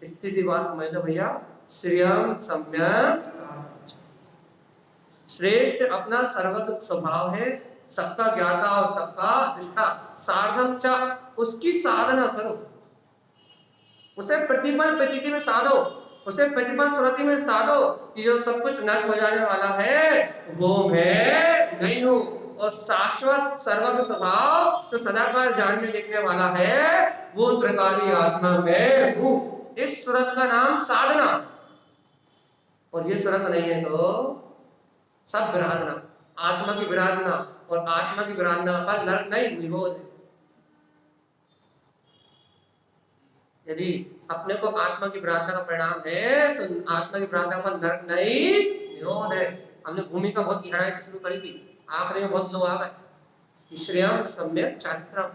इतनी सी बात समझ लो भैया। श्रियम सम्यक श्रेष्ठ अपना सर्वगत स्वभाव है, सबका ज्ञाता और सबका दृष्टा। साधन चा उसकी साधना करो, उसे प्रतिपल प्रतीति में साधो, उसे प्रतिपल स्मृति में साधो कि जो सब कुछ नष्ट हो जाने वाला है वो मैं नहीं हूँ, और शाश्वत सर्वगत स्वभाव जो सदाकाल जानने देखने वाला है वो त्रिकाली आत्मा मैं हूँ। इस सुरत का नाम साधना, और ये सुरत नहीं है तो सब विराधना, आत्मा की विराधना, और आत्मा की विराधना पर नरक नहीं निरोध है। यदि अपने को आत्मा की विराधना का परिणाम है तो आत्मा की विराधना पर नरक नहीं निरोध है। हमने भूमिका बहुत गहराई से शुरू करी थी, आखिरी में बहुत लोग आ गए। श्रेयम सम्यक चारित्रम,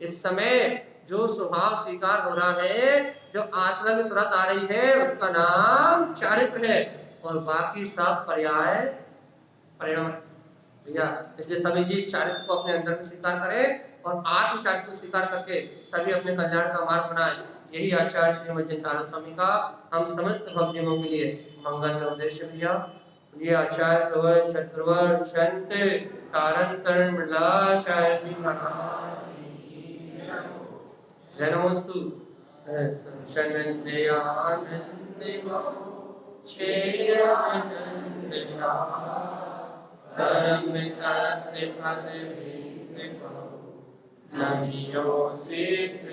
इस समय जो स्वभाव स्वीकार हो रहा है, जो आत्मा की सुरत आ रही है उसका नाम चारित्र है, और बाकी सब पर्याय परिणाम भैया। इसलिए सभी जीव चारित्र को अपने अंदर में स्वीकार करें और आत्म चारित्र को स्वीकार करके सभी अपने कल्याण का मार्ग बनाए। यही आचार्य श्रीमद् जिनतानंद स्वामी का हम समस्त भक्तजनों के लिए मंगल में उद्देश्य भैया। ये आचार्य प्रवर शत्रुवर संत कारण कर्ण मृलाचार्य जी महाराज जनोस्तु चनंदे आनंदे आनंद धर्म निष्ठाते पद भी नमियो सिद्ध